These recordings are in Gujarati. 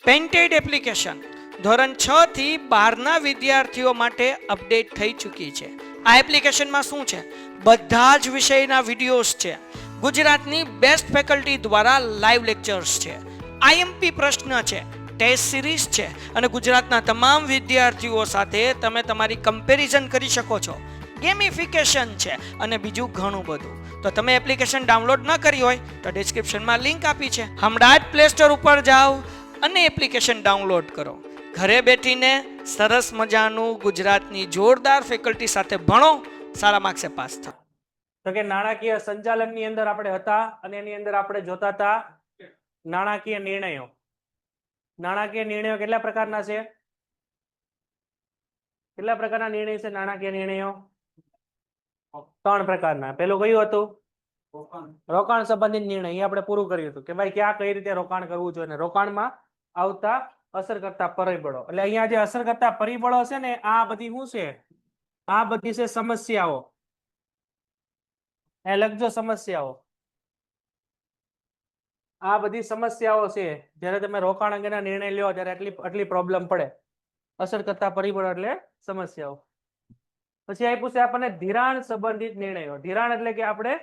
પેન્ટેડ એપ્લિકેશન ધોરણ 6 થી 12ના વિદ્યાર્થીઓ માટે અપડેટ થઈ ચૂકી છે. આ એપ્લિકેશનમાં શું છે? બધા જ વિષયના વિડીયોઝ છે. ગુજરાતની બેસ્ટ ફેકલ્ટી દ્વારા લાઈવ લેક્ચર્સ છે. આઈએમપી પ્રશ્ન છે, ટેસ્ટ સિરીઝ છે અને ગુજરાતના તમામ વિદ્યાર્થીઓ સાથે તમે તમારી કમ્પેરિઝન કરી શકો છો. ગેમિફિકેશન છે અને બીજું ઘણું બધું. તો તમે એપ્લિકેશન ડાઉનલોડ ન કરી હોય તો ડિસ્ક્રિપ્શનમાં લિંક આપી છે. હમણાં જ પ્લે સ્ટોર ઉપર જાઓ અને એપ્લિકેશન ડાઉનલોડ કરો. ઘરે બેઠીને સરસ મજાનું ગુજરાતની જોરદાર ફેકલ્ટી સાથે ભણો, સારા માર્ક્સે પાસ થાઓ. તો કે નાણાકીય સંચાલનની અંદર આપણે હતા અને એની અંદર આપણે જોતા હતા નાણાકીય નિર્ણયો. નાણાકીય નિર્ણયો કેટલા પ્રકારના છે? કેટલા પ્રકારના નિર્ણય છે નાણાકીય નિર્ણયો? 3 પ્રકારના. પેલું કયું હતું? રોકાણ સંબંધિત નિર્ણય. એ આપણે પૂરું કર્યું હતું કે ભાઈ ક્યાં કઈ રીતે રોકાણ કરવું જોઈએ, રોકાણમાં આવતા અસર કરતા પરિબળો. એટલે અહીંયા જે અસર કરતા પરિબળો છે ને, આ બધી શું છે? આ બધી છે સમસ્યાઓ. એ લખજો સમસ્યાઓ. આ બધી સમસ્યાઓ છે. જ્યારે તમે રોકાણ અંગેના નિર્ણય લ્યો ત્યારે આટલી પ્રોબ્લેમ પડે. અસર કરતા પરિબળો એટલે સમસ્યાઓ. પછી આપ્યું છે આપણને ધિરાણ સંબંધિત નિર્ણયો. ધિરાણ એટલે કે આપણે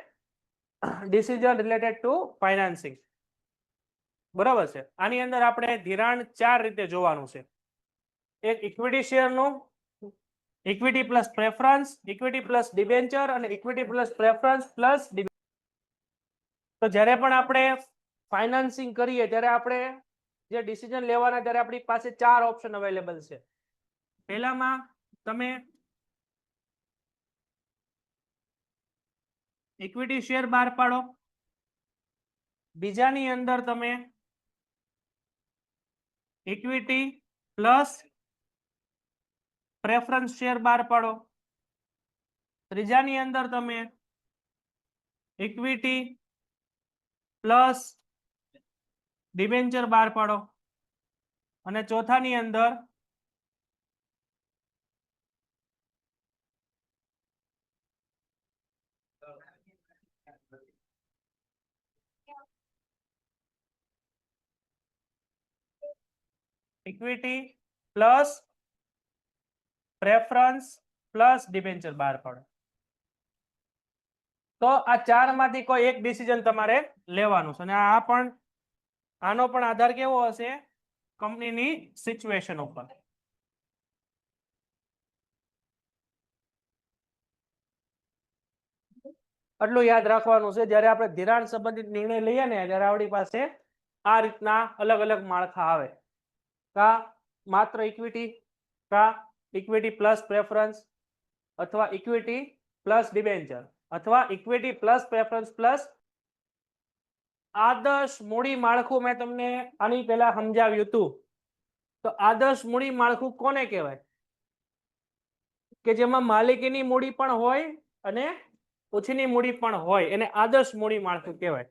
ડિસિઝન રિલેટેડ ટુ ફાઇનાન્સિંગ. બરાબર છે. આની અંદર આપણે ધિરાણ 4 રીતે જોવાનું છે. એક ઇક્વિટી શેરનું, equity plus preference, equity plus debenture અને equity plus preference plus debenture. તો જ્યારે પણ આપણે ફાઇનાન્સિંગ કરીએ ત્યારે આપણે જે ડિસિઝન લેવાના ત્યારે આપણી પાસે 4 ઓપ્શન અવેલેબલ છે. પહેલામાં તમે ઇક્વિટી શેર બહાર પાડો. બીજાની અંદર તમે ઇક્વિટી પ્લસ પ્રેફરન્સ શેર બહાર પાડો. ત્રીજાની અંદર તમે ઇક્વિટી પ્લસ ડિબેન્ચર બહાર પાડો અને ચોથાની અંદર equity plus preference plus debenture બહાર પાડો. તો આ 4 માંથી કોઈ એક ડિસિઝન તમારે લેવાનું છે અને આનો પણ આધાર કેવો હશે? કંપનીની સિચ્યુએશન ઉપર. એટલું યાદ રાખવાનું છે. જ્યારે આપણે ધિરાણ સંબંધિત નિર્ણય લઈએ ને ત્યારે આપણી પાસે આ રીતના અલગ અલગ માળખા આવે. કા માત્ર ઇક્વિટી, કા ઇક્વિટી પ્લસ પ્રેફરન્સ, અથવા ઇક્વિટી પ્લસ ડિબેન્ચર, અથવા ઇક્વિટી પ્લસ પ્રેફરન્સ પ્લસ. આદર્શ મૂડી માળખું મેં તમને આની પહેલા સમજાવ્યું હતું. તો આદર્શ મૂડી માળખું કોને કહેવાય? કે જેમાં માલિકીની મૂડી પણ હોય અને ઓછીની મૂડી પણ હોય, એને આદર્શ મૂડી માળખું કહેવાય.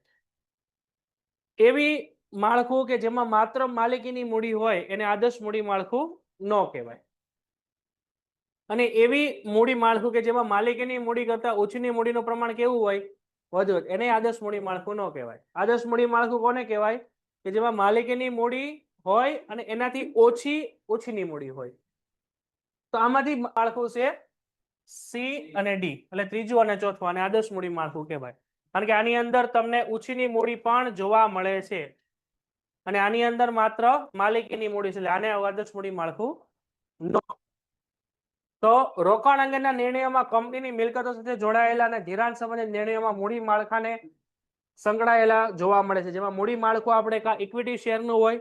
એવી માળખું કે જેમાં માત્ર માલિકીની મૂડી હોય એને આદર્શ મૂડી માળખું ન કહેવાય. અને એવી મૂડી માળખું કે જેમાં માલિકીની મૂડી કરતા ઓછીની મૂડીનું પ્રમાણ કેવું હોય? વધુ, એને આદર્શ મૂડી માળખું ન કહેવાય. આદર્શ મૂડી માળખું કોને કહેવાય? કે જેમાં માલિકીની મૂડી હોય અને એનાથી ઓછીની મૂડી હોય. તો આમાંથી માળખું છે સી અને ડી, એટલે ત્રીજું અને ચોથું, અને આદર્શ મૂડી માળખું કહેવાય. કારણ કે આની અંદર તમને ઓછીની મૂડી પણ જોવા મળે છે અને આની અંદર માત્ર માલિકીની મૂડી છે, એટલે આને આદર્શ મૂડી માળખું ન. તો રોકાણ અંગેના નિર્ણયોમાં કંપનીની મિલકતો સાથે જોડાયેલા અને ધિરાણ સંબંધિત નિર્ણયોમાં મૂડી માળખાને સંકળાયેલા જોવા મળે છે. જેમાં મૂડી માળખું આપણે કા ઇક્વિટી શેરનું હોય,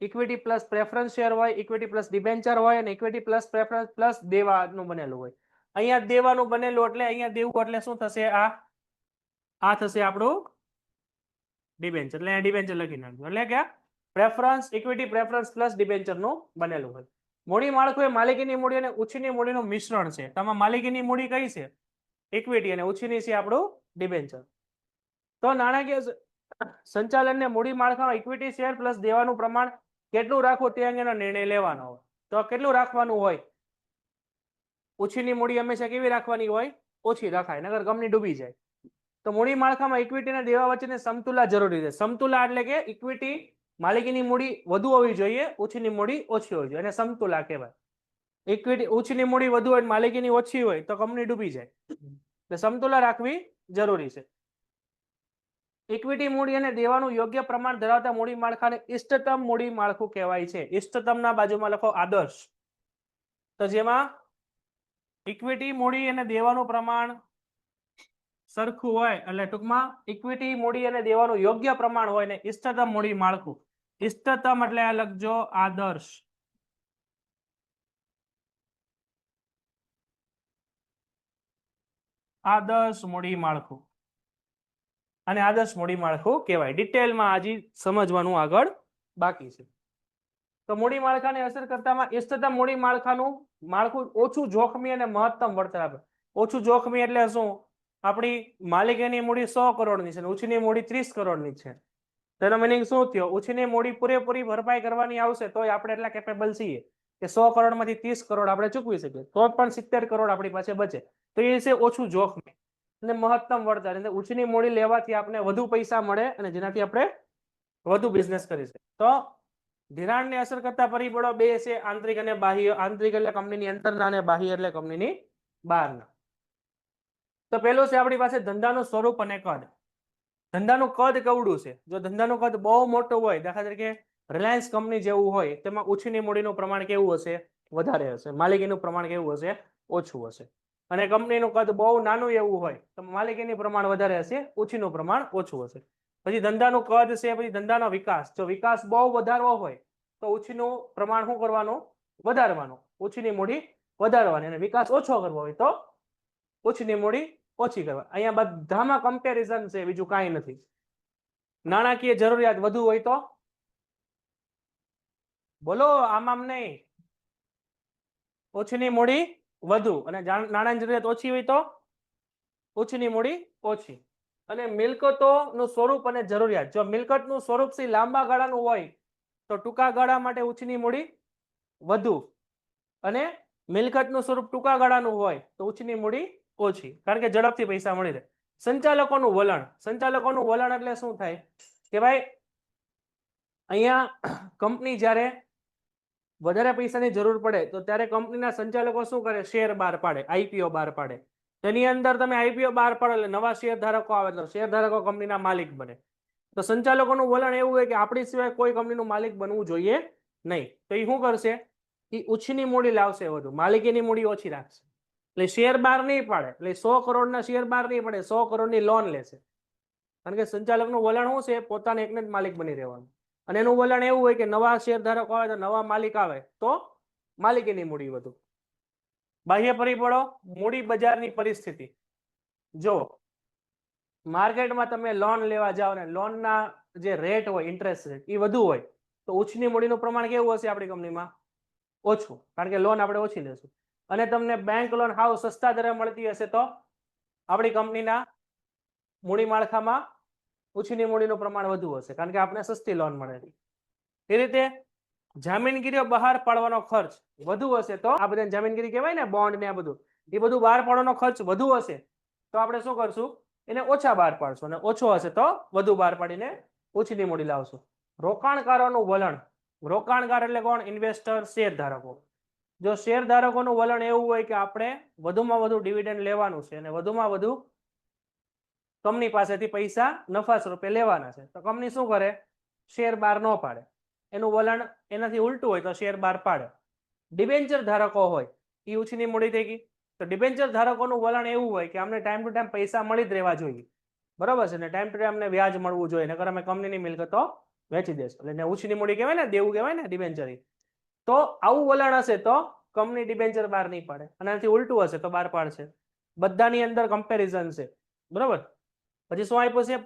ઇક્વિટી પ્લસ પ્રેફરન્સ શેર હોય, ઇક્વિટી પ્લસ ડિબેન્ચર હોય અને ઇક્વિટી પ્લસ પ્રેફરન્સ પ્લસ દેવાનું બનેલું હોય. અહીંયા દેવાનું બનેલું એટલે અહીંયા દેવું એટલે શું થશે? આ થશે આપણું ડિબેન્ચર. એટલે અહીંયા ડિબેન્ચર લખી નાખ્યું. એટલે કે preference, equity preference plus debenture નું બનેલું હોય. મૂડી માળખું એ માલિકીની મૂડી અને ઓછીની મૂડીનું મિશ્રણ છે. તમામ માલિકીની મૂડી કઈ છે? ઇક્વિટી, અને ઓછીની છે આપણું ડિબેન્ચર. તો નાણાકીય સંચાલનને મૂડી માળખામાં ઇક્વિટી શેર પ્લસ દેવાનું પ્રમાણ કેટલું રાખવું તે અંગેનો નિર્ણય લેવાનો હોય. તો કેટલું રાખવાનું હોય? ઓછીની મૂડી હંમેશા કેવી રાખવાની હોય? ઓછી રખાય, નકર કંપની ડૂબી જાય. તો મૂડી માળખામાં ઇક્વિટી અને દેવા વચ્ચેની સમતુલા જરૂરી છે. સમતુલા એટલે કે ઇક્વિટી માલિકીની મૂડી વધુ હોવી જોઈએ, ઓછીની મૂડી ઓછી હોવી જોઈએ, એને સમતુલા કહેવાય. ઇક્વિટી ઓછીની મૂડી વધુ હોય, માલિકીની ઓછી હોય તો કંપની ડૂબી જાય. એટલે સમતુલા રાખવી જરૂરી છે. ઇક્વિટી મૂડી અને દેવાનું યોગ્ય પ્રમાણ ધરાવતા મૂડી માળખાને ઇષ્ટતમ મૂડી માળખું કહેવાય છે. ઇષ્ટતમના બાજુમાં લખો આદર્શ. તો જેમાં ઇક્વિટી મૂડી અને દેવાનું પ્રમાણ સરખું હોય, એટલે ટૂંકમાં ઇક્વિટી મૂડી અને દેવાનું યોગ્ય પ્રમાણ હોય ને ઇષ્ટતમ મૂડી માળખું. ઇષ્ટતમ એટલે આ લખજો આદર્શ. આદર્શ મૂડી માળખું. અને આદર્શ મૂડી માળખું કહેવાય. ડિટેલમાં હજી સમજવાનું આગળ બાકી છે. તો મૂડી માળખાને અસર કરતામાં ઇષ્ટતમ મૂડી માળખાનું માળખું ઓછું જોખમી અને મહત્તમ વળતર આપે. ઓછું જોખમી એટલે શું? આપણી માલિકીની મૂડી 100 કરોડની છે અને ઓછીની મૂડી 30 કરોડની છે. તેનો મિનિંગ શું થયો? ઓછીની મૂડી પૂરેપૂરી ભરપાઈ કરવાની આવશે તોય આપણે એટલા કેપેબલ છીએ કે 100 કરોડમાંથી 30 કરોડ આપણે ચૂકવી શકીએ, તો પણ 70 કરોડ આપણી પાસે બચે. તો એ છે ઓછું જોખમી અને મહત્તમ વળતર. એટલે ઓછીની મૂડી લેવાથી આપણે વધુ પૈસા મળે અને જેનાથી આપણે વધુ બિઝનેસ કરી શકીએ. તો ધિરાણને અસર કરતા પરિબળો બે છે, આંતરિક અને બાહ્ય. આંતરિક એટલે કંપનીની અંદરના અને બાહ્ય એટલે કંપનીની બહારના. તો પેલું છે આપણી પાસે ધંધાનું સ્વરૂપ અને કદ. ધંધાનું કદ કેવડું છે? જો ધંધાનું કદ બહુ મોટું હોય, દાખલા તરીકે રિલાયન્સ કંપની જેવું હોય, તેમાં ઓછીની મૂડીનું પ્રમાણ કેવું હશે? વધારે હશે. માલિકીનું પ્રમાણ કેવું હશે? ઓછું હશે. અને કંપનીનું કદ બહુ નાનું એવું હોય તો માલિકીનું પ્રમાણ વધારે હશે, ઓછીનું પ્રમાણ ઓછું હશે. પછી ધંધાનું કદ છે, પછી ધંધાનો વિકાસ. જો વિકાસ બહુ વધારવો હોય તો ઓછીનું પ્રમાણ શું કરવાનું? વધારવાનું. ઓછીની મૂડી વધારવાની. અને વિકાસ ઓછો કરવો હોય તો ઓછીની મૂડી ઓછી કરવા. અહીંયા બધામાં કમ્પેરિઝન છે, બીજું કાંઈ નથી. નાણાકીય જરૂરિયાત વધુ હોય તો બોલો, આમ નહીં. ઓછીની મૂડી વધુ અને નાણાંની જરૂરિયાત ઓછી હોય તો ઓછીની મૂડી ઓછી. અને મિલકતોનું સ્વરૂપ અને જરૂરિયાત. જો મિલકતનું સ્વરૂપ લાંબા ગાળાનું હોય તો ટૂંકા ગાળા માટે ઓછીની મૂડી વધુ, અને મિલકતનું સ્વરૂપ ટૂંકા ગાળાનું હોય તો ઓછીની મૂડી ઓછી, કારણ કે ઝડપથી પૈસા મળી રહે. સંચાલકોનું વલણ. સંચાલકોનું વલણ એટલે શું થાય કે ભાઈ અહીંયા કંપની જ્યારે વધારે પૈસાની જરૂર પડે તો ત્યારે કંપનીના સંચાલકો શું કરે? શેર બહાર પાડે, આઈપીઓ બહાર પાડે. તેની અંદર તમે આઈપીઓ બહાર પાડો એટલે નવા શેર ધારકો આવે, તો શેર ધારકો કંપનીના માલિક બને. તો સંચાલકોનું વલણ એવું હોય કે આપણી સિવાય કોઈ કંપનીનું માલિક બનવું જોઈએ નહીં. તો એ શું કરશે? એ ઓછીની મૂડી લાવશે, વધુ માલિકીની મૂડી ઓછી રાખશે. એટલે શેર બહાર નહીં પાડે. એટલે 100 કરોડના શેર બહાર નહીં પડે, 100 કરોડની લોન લેશે. કારણ કે સંચાલકનું વલણ શું છે? પોતાને એકને જ માલિક બની રહેવાનું. અને એનું વલણ એવું હોય કે નવા શેર ધારકો આવે તો નવા માલિક આવે તો માલિકીની મૂડી વધુ. બાહ્ય પરિબળો. મૂડી બજારની પરિસ્થિતિ. જો માર્કેટમાં તમે લોન લેવા જાઓ ને લોનના જે રેટ હોય, ઇન્ટરેસ્ટ રેટ એ વધુ હોય તો ઓછીની મૂડીનું પ્રમાણ કેવું હશે આપણી કંપનીમાં? ઓછું, કારણ કે લોન આપણે ઓછી લેશું. અને તમને બેંક લોન હાવ સસ્તા દરે મળતી હશે તો આપણી કંપનીના મૂડી માળખામાં ઓછીની મૂડીનું પ્રમાણ વધુ હશે, કારણ કે આપણે સસ્તી લોન મળે. એ રીતે જામીનગીરીઓ બહાર પાડવાનો ખર્ચ વધુ હશે તો આ બધા જામીનગીરી કહેવાય ને, બોન્ડ ને આ બધું, એ બધું બહાર પાડવાનો ખર્ચ વધુ હશે તો આપણે શું કરશું? એને ઓછા બહાર પાડશું. અને ઓછો હશે તો વધુ બહાર પાડીને ઓછીની મૂડી લાવશું. રોકાણકારોનું વલણ. રોકાણકાર એટલે કોણ? ઇન્વેસ્ટર, શેર ધારકો. જો શેર ધારકોનું વલણ એવું હોય કે આપણે વધુમાં વધુ ડિવિડન્ડ લેવાનું છે અને વધુમાં વધુ કંપની પાસેથી પૈસા નફા સ્વરૂપે લેવાના છે, તો કંપની શું કરે? શેર બહાર ન પાડે. એનું વલણ એનાથી ઉલટું હોય તો શેર બહાર પાડે. ડિબેન્ચર ધારકો હોય એ ઓછીની મૂડી થઈ ગઈ. તો ડિબેન્ચર ધારકોનું વલણ એવું હોય કે અમને ટાઈમ ટુ ટાઈમ પૈસા મળી જ રહેવા જોઈએ, બરાબર છે ને, ટાઈમ ટુ ટાઈમ અમને વ્યાજ મળવું જોઈએ, નકર અમે કંપનીની મિલકતો વેચી દેશું. એટલે ઓછીની મૂડી કહેવાય ને, દેવું કહેવાય ને ડિબેન્ચર. તો આવું વલણ હશે તો કંપની ડિબેન્ચર બહાર નહીં પાડે, અને આનાથી ઉલટું હશે તો બહાર પાડશે. બધાની અંદર કમ્પેરિઝન છે, બરાબર. પછી શું આપ્યું છે?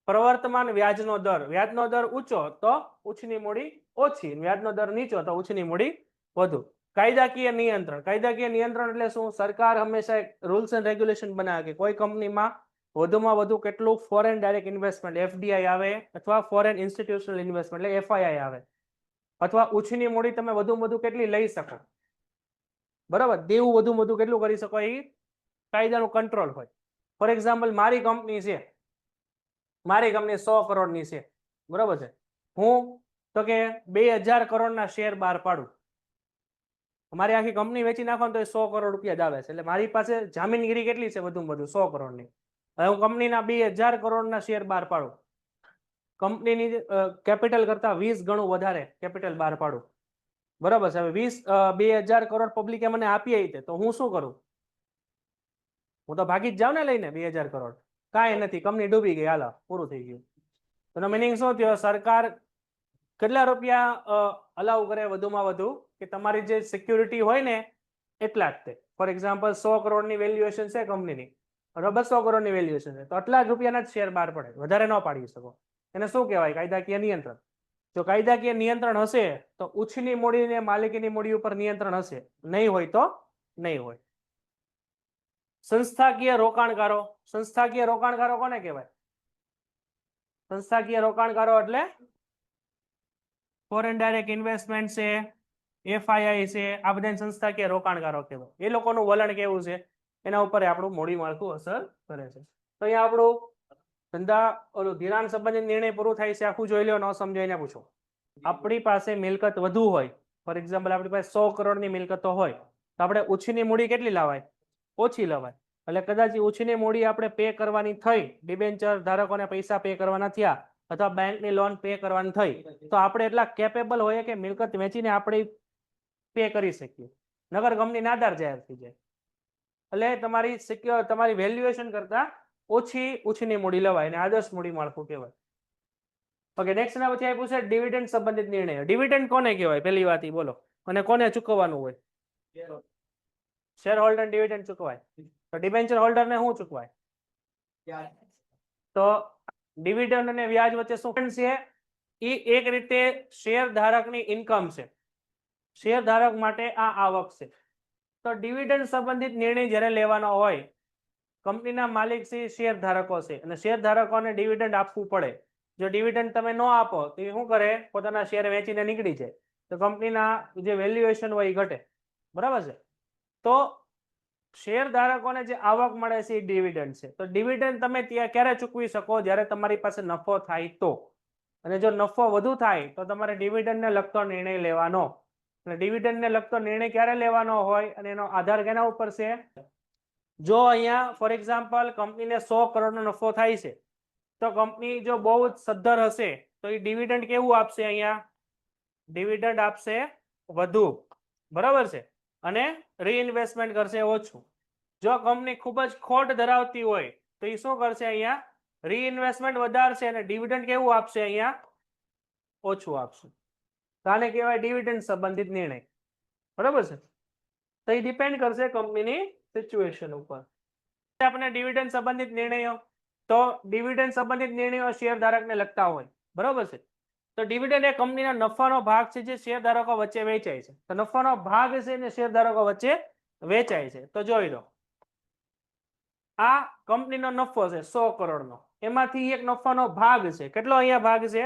પ્રવર્તમાન વ્યાજનો દર. વ્યાજનો દર ઊંચો તો ઓછીની મૂડી ઓછી, વ્યાજનો દર નીચો તો ઓછીની મૂડી વધુ. કાયદાકીય નિયંત્રણ. કાયદાકીય નિયંત્રણ એટલે શું? સરકાર હંમેશા એક રૂલ્સ એન્ડ રેગ્યુલેશન બનાવે કે કોઈ કંપનીમાં વધુમાં વધુ કેટલું ફોરેન ડાયરેક્ટ ઇન્વેસ્ટમેન્ટ એફડીઆઈ આવે, અથવા ફોરેન ઇન્સ્ટિટ્યુશનલ ઇન્વેસ્ટમેન્ટ એટલે એફઆઈઆઈ આવે, અથવા ઓછીની મૂડી તમે વધુમાં વધુ કેટલી લઈ શકો, બરાબર. દેવું વધુમાં વધુ કેટલું કરી શકો એ કાયદાનું કંટ્રોલ હોય. ફોર એક્ઝામ્પલ મારી કંપની છે, મારી કંપની 100 કરોડની છે, બરાબર છે. હું તો કે 2000 કરોડના શેર બહાર પાડું. અમારી આખી કંપની વેચી નાખો તો 100 કરોડ રૂપિયા જ આવે છે. એટલે મારી પાસે જામીનગીરી કેટલી છે? વધુમાં વધુ 100 કરોડની. હવે હું કંપનીના 2000 કરોડના શેર બહાર પાડું, કંપનીની કેપિટલ કરતા 20 ગણું વધારે કેપિટલ બહાર પાડું, બરાબર છે. હવે 2000 કરોડ પબ્લિકે મને આપી હતી, તો હું શું કરું? હું તો ભાગી જ જાઉં ને લઈને 2000 કરોડ. કાંઈ નથી, કંપની ડૂબી ગઈ, હાલો પૂરું થઈ ગયું. તો મિનિંગ શું થયો? સરકાર કેટલા રૂપિયા અલાઉ કરે વધુમાં વધુ? કે તમારી જે સિક્યુરિટી હોય ને એટલા જ તે. ફોર એક્ઝામ્પલ 100 કરોડની વેલ્યુએશન છે કંપનીની, 200 કરોડની વેલ્યુએશન છે, તો આટલા જ રૂપિયાના જ શેર બહાર પડે, વધારે ન પાડી શકો. એને શું કહેવાય? કાયદાકીય નિયંત્રણ. જો કાયદાકીય નિયંત્રણ હશે તો ઉછીની મૂડી ને માલિકીની મૂડી ઉપર નિયંત્રણ હશે, નહીં હોય તો નહીં હોય. સંસ્થાકીય રોકાણકારો. સંસ્થાકીય રોકાણકારો કોને કહેવાય? સંસ્થાકીય રોકાણકારો એટલે ફોરેન ડાયરેક્ટ ઇન્વેસ્ટમેન્ટ છે, એફઆઈઆઈ છે, આ બધા સંસ્થાકીય રોકાણકારો કહેવાય. એ લોકોનું વલણ કેવું છે એના ઉપર આપણું મૂડી માળખું અસર કરે છે. તો અહીંયા આપણું ધંધા ઓલું ધિરાણ સંબંધિત નિર્ણય પૂરું થાય છે. આખું જોઈ લો, ન સમજાઈને પૂછો. આપણી પાસે મિલકત વધુ હોય, ફોર એક્ઝામ્પલ આપણી પાસે 100 કરોડની મિલકતો હોય, તો આપણે ઉછીની મૂડી કેટલી લાવાય? ઓછી લવાય. એટલે કદાચ ઉછીની મૂડી આપણે પે કરવાની થઈ, ડિબેન્ચર ધારકોને પૈસા પે કરવાના થયા, અથવા બેંકની લોન પે કરવાની થઈ, તો આપણે એટલા કેપેબલ હોઈએ કે મિલકત વેચીને આપણે પે કરી શકીએ. નગર કંપની નાદાર જાહેર થઈ જાય. એટલે તમારી સિક્યોર, તમારી વેલ્યુએશન કરતા ઓછી ઉછીની મૂડી લવાય, અને આદર્શ મૂડી માળખું કહેવાય. ઓકે, નેક્સ્ટ ના પછી આપ્યું છે ડિવિડન્ડ સંબંધિત નિર્ણયો. ડિવિડન્ડ કોને કહેવાય? પહેલી વાત ઈ બોલો. અને કોને ચૂકવવાનું હોય? શેર હોલ્ડર ડિવિડન્ડ ચૂકવાય. તો ડિબેન્ચર હોલ્ડર ને શું ચૂકવાય? તો ડિવિડન્ડ અને વ્યાજ વચ્ચે શું છે? એ એક રીતે શેર ધારકની ઇન્કમ છે. શેર ધારક માટે આ આવક છે. તો ડિવિડન્ડ સંબંધિત નિર્ણય જ્યારે લેવાનો હોય, કંપનીના માલિક છે શેર ધારકો છે, અને શેર ધારકોને ડિવિડન્ડ આપવું પડે. જો ડિવિડન્ડ તમે ન આપો તો એ શું કરે? પોતાના શેર વેચીને નીકળી જાય, તો કંપનીના જે વેલ્યુએશન હોય એ ઘટે, બરાબર છે. તો શેર ધારકોને જે આવક મળે છે એ ડિવિડન્ડ છે. તો ડિવિડન્ડ તમે ત્યાં ક્યારે ચૂકવી શકો? જ્યારે તમારી પાસે નફો થાય તો. અને જો નફો વધુ થાય તો તમારે ડિવિડન્ડને લગતો નિર્ણય લેવાનો. અને ડિવિડન્ડને લગતો નિર્ણય ક્યારે લેવાનો હોય અને એનો આધાર કેના ઉપર છે? જો અહીંયા ફોર એક્ઝામ્પલ કંપનીને 100 કરોડનો નફો થાય છે, તો કંપની જો બહુ જ સદ્ધર હશે તો એ ડિવિડન્ડ કેવું આપશે? અહીંયા ડિવિડન્ડ આપશે વધુ, બરાબર છે, અને રીઇન્વેસ્ટમેન્ટ કરશે ઓછું. જો કંપની ખૂબ જ ખોટ ધરાવતી હોય તો એ શું કરશે? અહીંયા રીઇન્વેસ્ટમેન્ટ વધારશે અને ડિવિડન્ડ કેવું આપશે? અહીંયા ઓછું આપશે. આને કહેવાય ડિવિડન્ડ સંબંધિત નિર્ણય, બરાબર છે. તો એ ડિપેન્ડ કરશે કંપનીની સિચ્યુએશન ઉપર. આપણે ડિવિડન્ડ સંબંધિત નિર્ણયો, તો ડિવિડન્ડ સંબંધિત નિર્ણયો શેર ધારકને લગતા હોય, બરાબર છે. તો ડિવિડન્ડ એ કંપનીના નફાનો ભાગ છે જે શેર ધારકો વચ્ચે વેચાય છે. તો નફાનો ભાગ છે ને શેર ધારકો વચ્ચે વેચાય છે. તો જોઈ લો, આ કંપનીનો નફો છે 100 કરોડનો, એમાંથી એક નફાનો ભાગ છે. કેટલો અહીંયા ભાગ છે?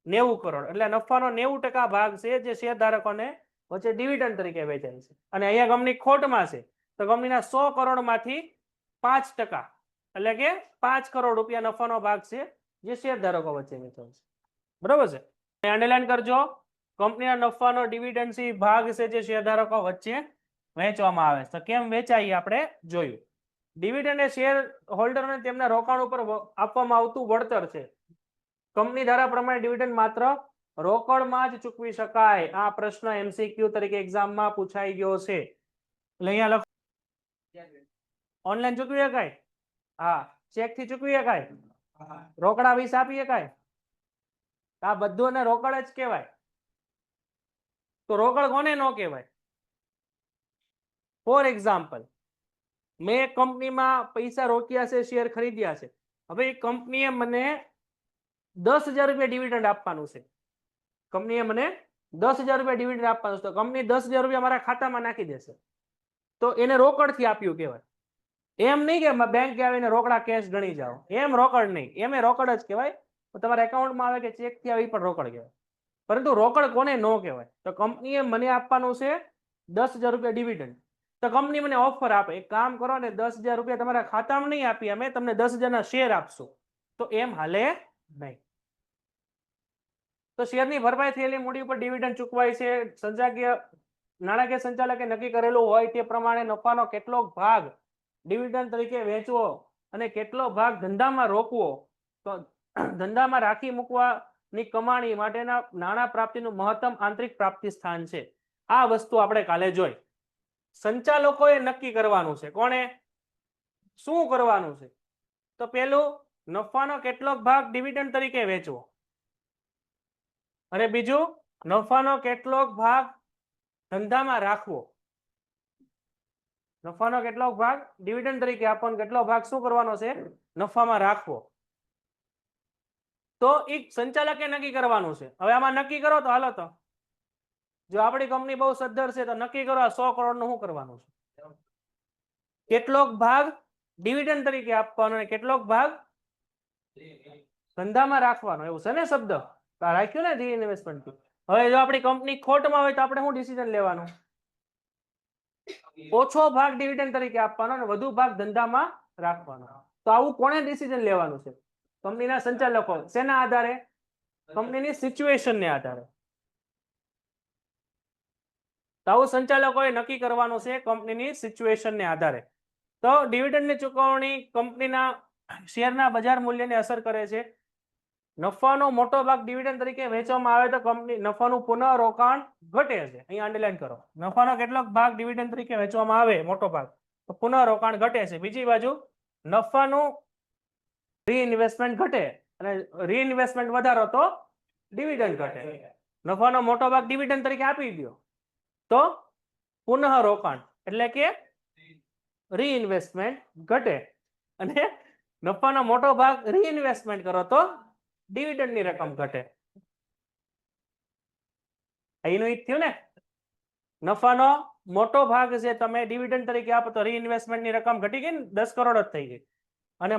90 કરોડ. એટલે નફાનો 90% ભાગ છે જે શેર ધારકોને વચ્ચે ડિવિડન્ડ તરીકે વેચાય છે. અને અહીંયા કંપની ખોટમાં છે, તો કંપનીના 100 કરોડમાંથી 5%, એટલે કે 5 કરોડ રૂપિયા નફાનો ભાગ છે જે શેર ધારકો વચ્ચે વેચાય છે, બરોબર છે. અંડરલાઈન કરજો, કંપનીના નફાનો ડિવિડન્ડ છે ભાગ છે જે શેર ધારકો વચ્ચે વહેંચવામાં આવે છે. તો કેમ વેચાય આપણે જોયું. ડિવિડન્ડ એ શેર હોલ્ડરોને તેમના રોકાણ ઉપર આપવામાં આવતું વળતર છે. કંપની ધારા પ્રમાણે ડિવિડન્ડ માત્ર રોકડમાં જ ચૂકવી શકાય. આ પ્રશ્ન MCQ તરીકે એક્ઝામમાં પૂછાઈ ગયો છે. એટલે અહીંયા લખો, ઓનલાઈન ચૂકવી શકાય? હા. ચેક થી ચૂકવી શકાય? રોકડા 20 આપી શકાય? આ બધું ને રોકડ જ કહેવાય. તો રોકડ કોને ન કહેવાય? ફોર એક્ઝામ્પલ, મેં કંપનીમાં પૈસા રોક્યા છે, શેર ખરીદ્યા છે. હવે એ કંપનીએ મને 10,000 રૂપિયા ડિવિડન્ડ આપવાનું છે. કંપનીએ મને 10,000 રૂપિયા ડિવિડન્ડ આપવાનું છે. તો કંપની 10,000 રૂપિયા મારા ખાતામાં નાખી દેશે, તો એને રોકડથી આપ્યું કહેવાય. એમ નહીં કે બેંકે આવીને રોકડા કેશ ગણી જાઓ, એમ રોકડ નહીં, એમ રોકડ જ કહેવાય. તમારા એકાઉન્ટમાં આવે કે ચેક થી આવે પણ રોકડ કહેવાય. પરંતુ રોકડ કોને ન કહેવાય? તો કંપનીએ મને આપવાનું છે 10,000 રૂપિયા ડિવિડન્ડ. તો કંપની મને ઓફર આપે, એક કામ કરો ને 10,000 રૂપિયા તમારા ખાતામાં નહીં આપી, અમે તમને 10,000 ના શેર આપશું. તો એમ હાલે નહીં. તો શેરની ભરપાઈ થયેલી મૂડી ઉપર ડિવિડન્ડ ચૂકવાય છે. સંચાલકીય નાણાકીય સંચાલકે નક્કી કરેલું હોય તે પ્રમાણે નફાનો કેટલોક ભાગ ડિવિડન્ડ તરીકે વેચવો અને કેટલો ભાગ ધંધામાં રોકવો. તો ધંધામાં રાખી મૂકવાની કમાણી માટેના નાણાં પ્રાપ્તિનું મહત્તમ આંતરિક પ્રાપ્તિ સ્થાન છે. આ વસ્તુ આપણે કાલે જોઈ. સંચાલકોએ નક્કી કરવાનું છે. કોણે? શું કરવાનું છે? તો પેલું નફાનો કેટલોક ભાગ ડિવિડન્ડ તરીકે વેચવો અને બીજું નફાનો કેટલોક ભાગ ધંધામાં રાખવો. નફાનો કેટલોક ભાગ ડિવિડન્ડ તરીકે આપવાનો, કેટલો ભાગ શું કરવાનો છે? નફામાં રાખવો. તો એક સંચાલકે નક્કી કરવાનું છે. હવે આમાં નક્કી કરો તો હાલો તો જો આપણી કંપની બહુ સદ્ધર છે તો નક્કી કરો 100 કરોડ નું શું કરવાનું છે? કેટલોક ભાગ ડિવિડન્ડ તરીકે આપવાનો અને કેટલોક ભાગ ધંધામાં રાખવાનો. એવું છે ને શબ્દ રાખ્યું ને રી-ઇન્વેસ્ટમેન્ટ. હવે જો આપણી કંપની ખોટમાં હોય તો આપણે શું ડિસિઝન લેવાનું? ઓછો ભાગ ડિવિડન્ડ તરીકે આપવાનો અને વધુ ભાગ ધંધામાં રાખવાનો. તો આવું કોણે ડિસિઝન લેવાનું છે? કંપનીના સંચાલકો. શેના આધારે? કંપનીની સિચ્યુએશનને આધારે. તો આવું સંચાલકોએ નક્કી કરવાનું છે કંપનીની સિચ્યુએશનને આધારે. તો ડિવિડન્ડની ચૂકવણી કંપનીના શેરના બજાર મૂલ્યને અસર કરે છે. નફાનો મોટો ભાગ ડિવિડન્ડ તરીકે વેચવામાં આવે તો કંપની નફાનું પુનઃરોકાણ ઘટે છે. અહીંયા અંડરલાઈન કરો. નફાનો કેટલોક ભાગ ડિવિડન્ડ તરીકે વેચવામાં આવે મોટો ભાગ તો પુનઃરોકાણ ઘટે છે. બીજી બાજુ નફાનું રીઇન્વેસ્ટમેન્ટ ઘટે અને રીઇન્વેસ્ટમેન્ટ વધારો તો ડિવિડન્ડ ઘટે. નફાનો મોટો ભાગ ડિવિડન્ડ તરીકે આપી દો તો પુનઃરોકાણ એટલે કે રીઇન્વેસ્ટમેન્ટ ઘટે અને નફાનો મોટો ભાગ રીઇન્વેસ્ટમેન્ટ કરો તો ડિવિડન્ડની રકમ ઘટે. અહીંનું ઈ થયું ને. નફાનો મોટો ભાગ છે તમે ડિવિડન્ડ તરીકે આપો તો રીઇન્વેસ્ટમેન્ટની રકમ ઘટી ગઈ ને, 10 કરોડ જ થઈ ગઈ. અને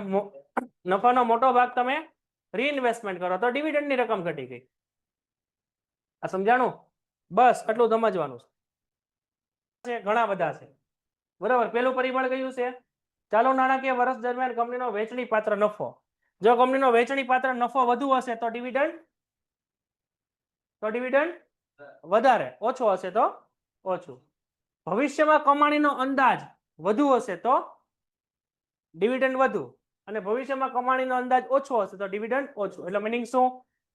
નફાનો મોટો ભાગ તમે રીઇન્વેસ્ટમેન્ટ કરો તો ડિવિડન્ડની રકમ ઘટી ગઈ. આ સમજાણું? બસ આટલું સમજવાનું છે. ઘણા બધા છે. બરાબર. પેલું પરિબળ કયું છે? ચાલુ નાણાકીય વર્ષ દરમિયાન કંપનીનો વેચણી પાત્ર નફો. જો કંપનીનો વેચણી પાત્ર નફો વધુ હશે તો ડિવિડન્ડ વધારે, ઓછો હશે તો ઓછું. ભવિષ્યમાં કમાણીનો અંદાજ વધુ હશે તો ડિવિડન્ડ વધુ અને ભવિષ્યમાં કમાણીનો અંદાજ ઓછો હશે તો ડિવિડન્ડ ઓછું. એટલે મીનિંગ શું?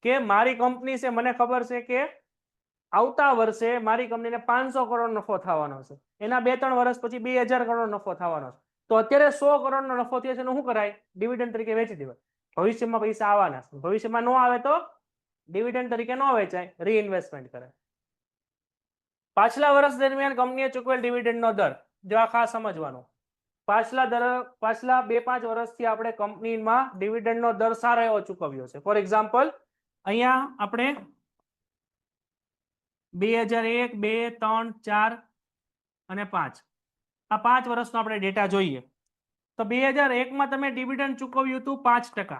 કે મારી કંપની છે, મને ખબર છે કે આવતા વર્ષે મારી કંપનીને 500 કરોડ નફો થવાનો છે. એના 2-3 વર્ષ પછી 2000 કરોડ નફો થવાનો છે. તો અત્યારે 100 કરોડનો નફો થયો છે એનું શું કરાય? ડિવિડન્ડ તરીકે વેચી દેવાય. ભવિષ્યમાં પૈસા આવવાના છે. ભવિષ્યમાં ન આવે તો ડિવિડન્ડ તરીકે ન વેચાય, રીઇન્વેસ્ટમેન્ટ કરે. પાછલા વર્ષ દરમિયાન કંપનીએ ચૂકવેલ ડિવિડન્ડનો દર. જો આ ખાસ સમજવાનું. પાછલા 2-5 વર્ષથી આપણે કંપનીમાં ડિવિડન્ડનો દર સારો એવો ચૂકવ્યો છે. ફોર એક્ઝામ્પલ અહીંયા આપણે 2001, 2, 3, 4 અને 5 આ 5 વર્ષનો આપણે ડેટા જોઈએ તો 2001માં તમે ડિવિડન્ડ ચૂકવ્યું હતું 5%,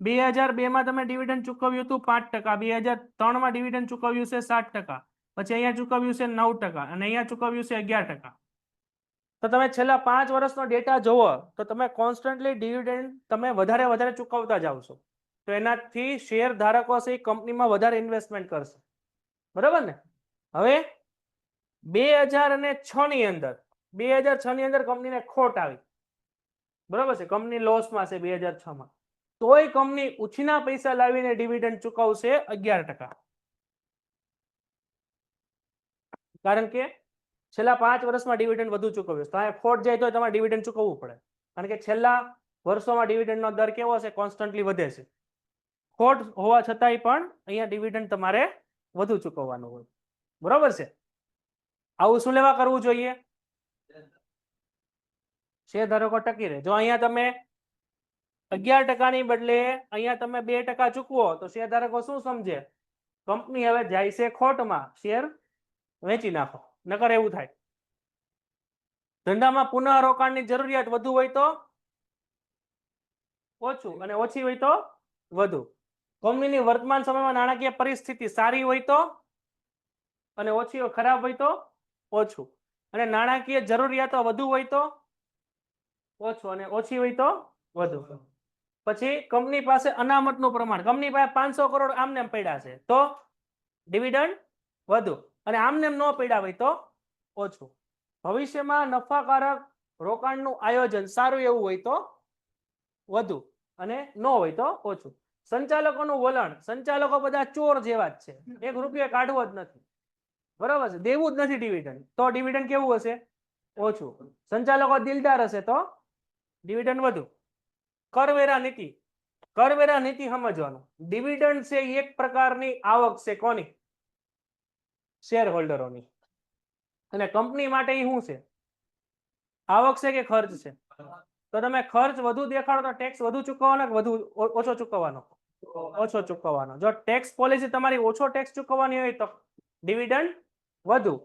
2002માં તમે ડિવિડન્ડ ચૂકવ્યું હતું 5%, 2003માં ડિવિડન્ડ ચૂકવ્યું છે 7%, પછી અહીંયા ચૂકવ્યું છે 9% અને અહીંયા ચૂકવ્યું છે 11%. તો તમે છેલ્લા 5 વર્ષનો ડેટા જોવો તો તમે કોન્સ્ટન્ટલી ડિવિડન્ડ તમે વધારે ચૂકવતા જાવ છો. તો એનાથી શેર ધારકો છે કંપનીમાં વધારે ઇન્વેસ્ટમેન્ટ કરશે. બરાબર ને? હવે 2006 ની અંદર કંપનીને ખોટ આવી. બરાબર છે? કંપની લોસમાં છે 2006માં. તોય કંપની ઉછીના પૈસા લાવીને ડિવિડન્ડ ચૂકવશે 11%. કારણ કે છેલ્લા 5 વર્ષમાં ડિવિડન્ડ વધુ ચૂકવ્યું. તો અહીંયા ખોટ જાય તો તમારે ડિવિડન્ડ ચૂકવવું પડે. કારણ કે છેલ્લા વર્ષોમાં ડિવિડન્ડનો દર કેવો છે? કોન્સ્ટન્ટલી વધે છે. ખોટ હોવા છતાંય પણ અહીંયા ડિવિડન્ડ તમારે વધુ ચૂકવવાનું હોય. બરોબર છે? આવું શું લેવા કરવું જોઈએ? શેર ધારકો ટકી રહે. જો અહીંયા તમે 11% ની બદલે અહીંયા તમે 2% ચૂકવો તો શેર ધારકો શું સમજે? કંપની હવે જાય છે ખોટમાં, શેર વેચી નાખો. નકર એવું થાય. ધંધામાં પુનઃરોકાણની જરૂરિયાત વધુ હોય તો ઓછું અને ઓછી હોય તો વધુ. કંપનીની વર્તમાન સમયમાં નાણાકીય પરિસ્થિતિ સારી હોય તો અને ઓછી ખરાબ હોય તો ઓછું અને નાણાકીય જરૂરિયાતો વધુ હોય તો ઓછું અને ઓછી હોય તો વધુ. પછી કંપની પાસે અનામતનું પ્રમાણ, કંપની પાસે 500 કરોડ આમને પડ્યા છે તો ડિવિડન્ડ વધુ, અને આમને ન પડ્યા હોય તો ઓછું. ભવિષ્યમાં નફાકારક રોકાણનું આયોજન સારું એવું હોય તો વધુ, અને ન હોય તો ઓછું. સંચાલકોનું વલણ, સંચાલકો બધા ચોર જેવા જ છે, 1 રૂપિયો કાઢવો જ નથી, બરાબર છે, દેવું જ નથી ડિવિડન્ડ, તો ડિવિડન્ડ કેવું હશે? ઓછું. સંચાલકો દિલદાર હશે તો ડિવિડન્ડ વધુ. કરવેરા નીતિ, કરવેરા નીતિ સમજવાનું. ડિવિડન્ડ છે એ એક પ્રકારની આવક છે, કોની? શેર હોલ્ડરોની. અને કંપની માટે એ શું છે? આવક છે કે ખર્ચ છે? તો તમે ખર્ચ વધુ દેખાડો તો ટેક્સ વધુ ચૂકવવાનો કે વધુ ઓછો ચૂકવવાનો? ઓછો ચૂકવવાનો. જો ટેક્સ પોલિસી તમારી ઓછો ટેક્સ ચૂકવવાની હોય તો ડિવિડન્ડ વધુ,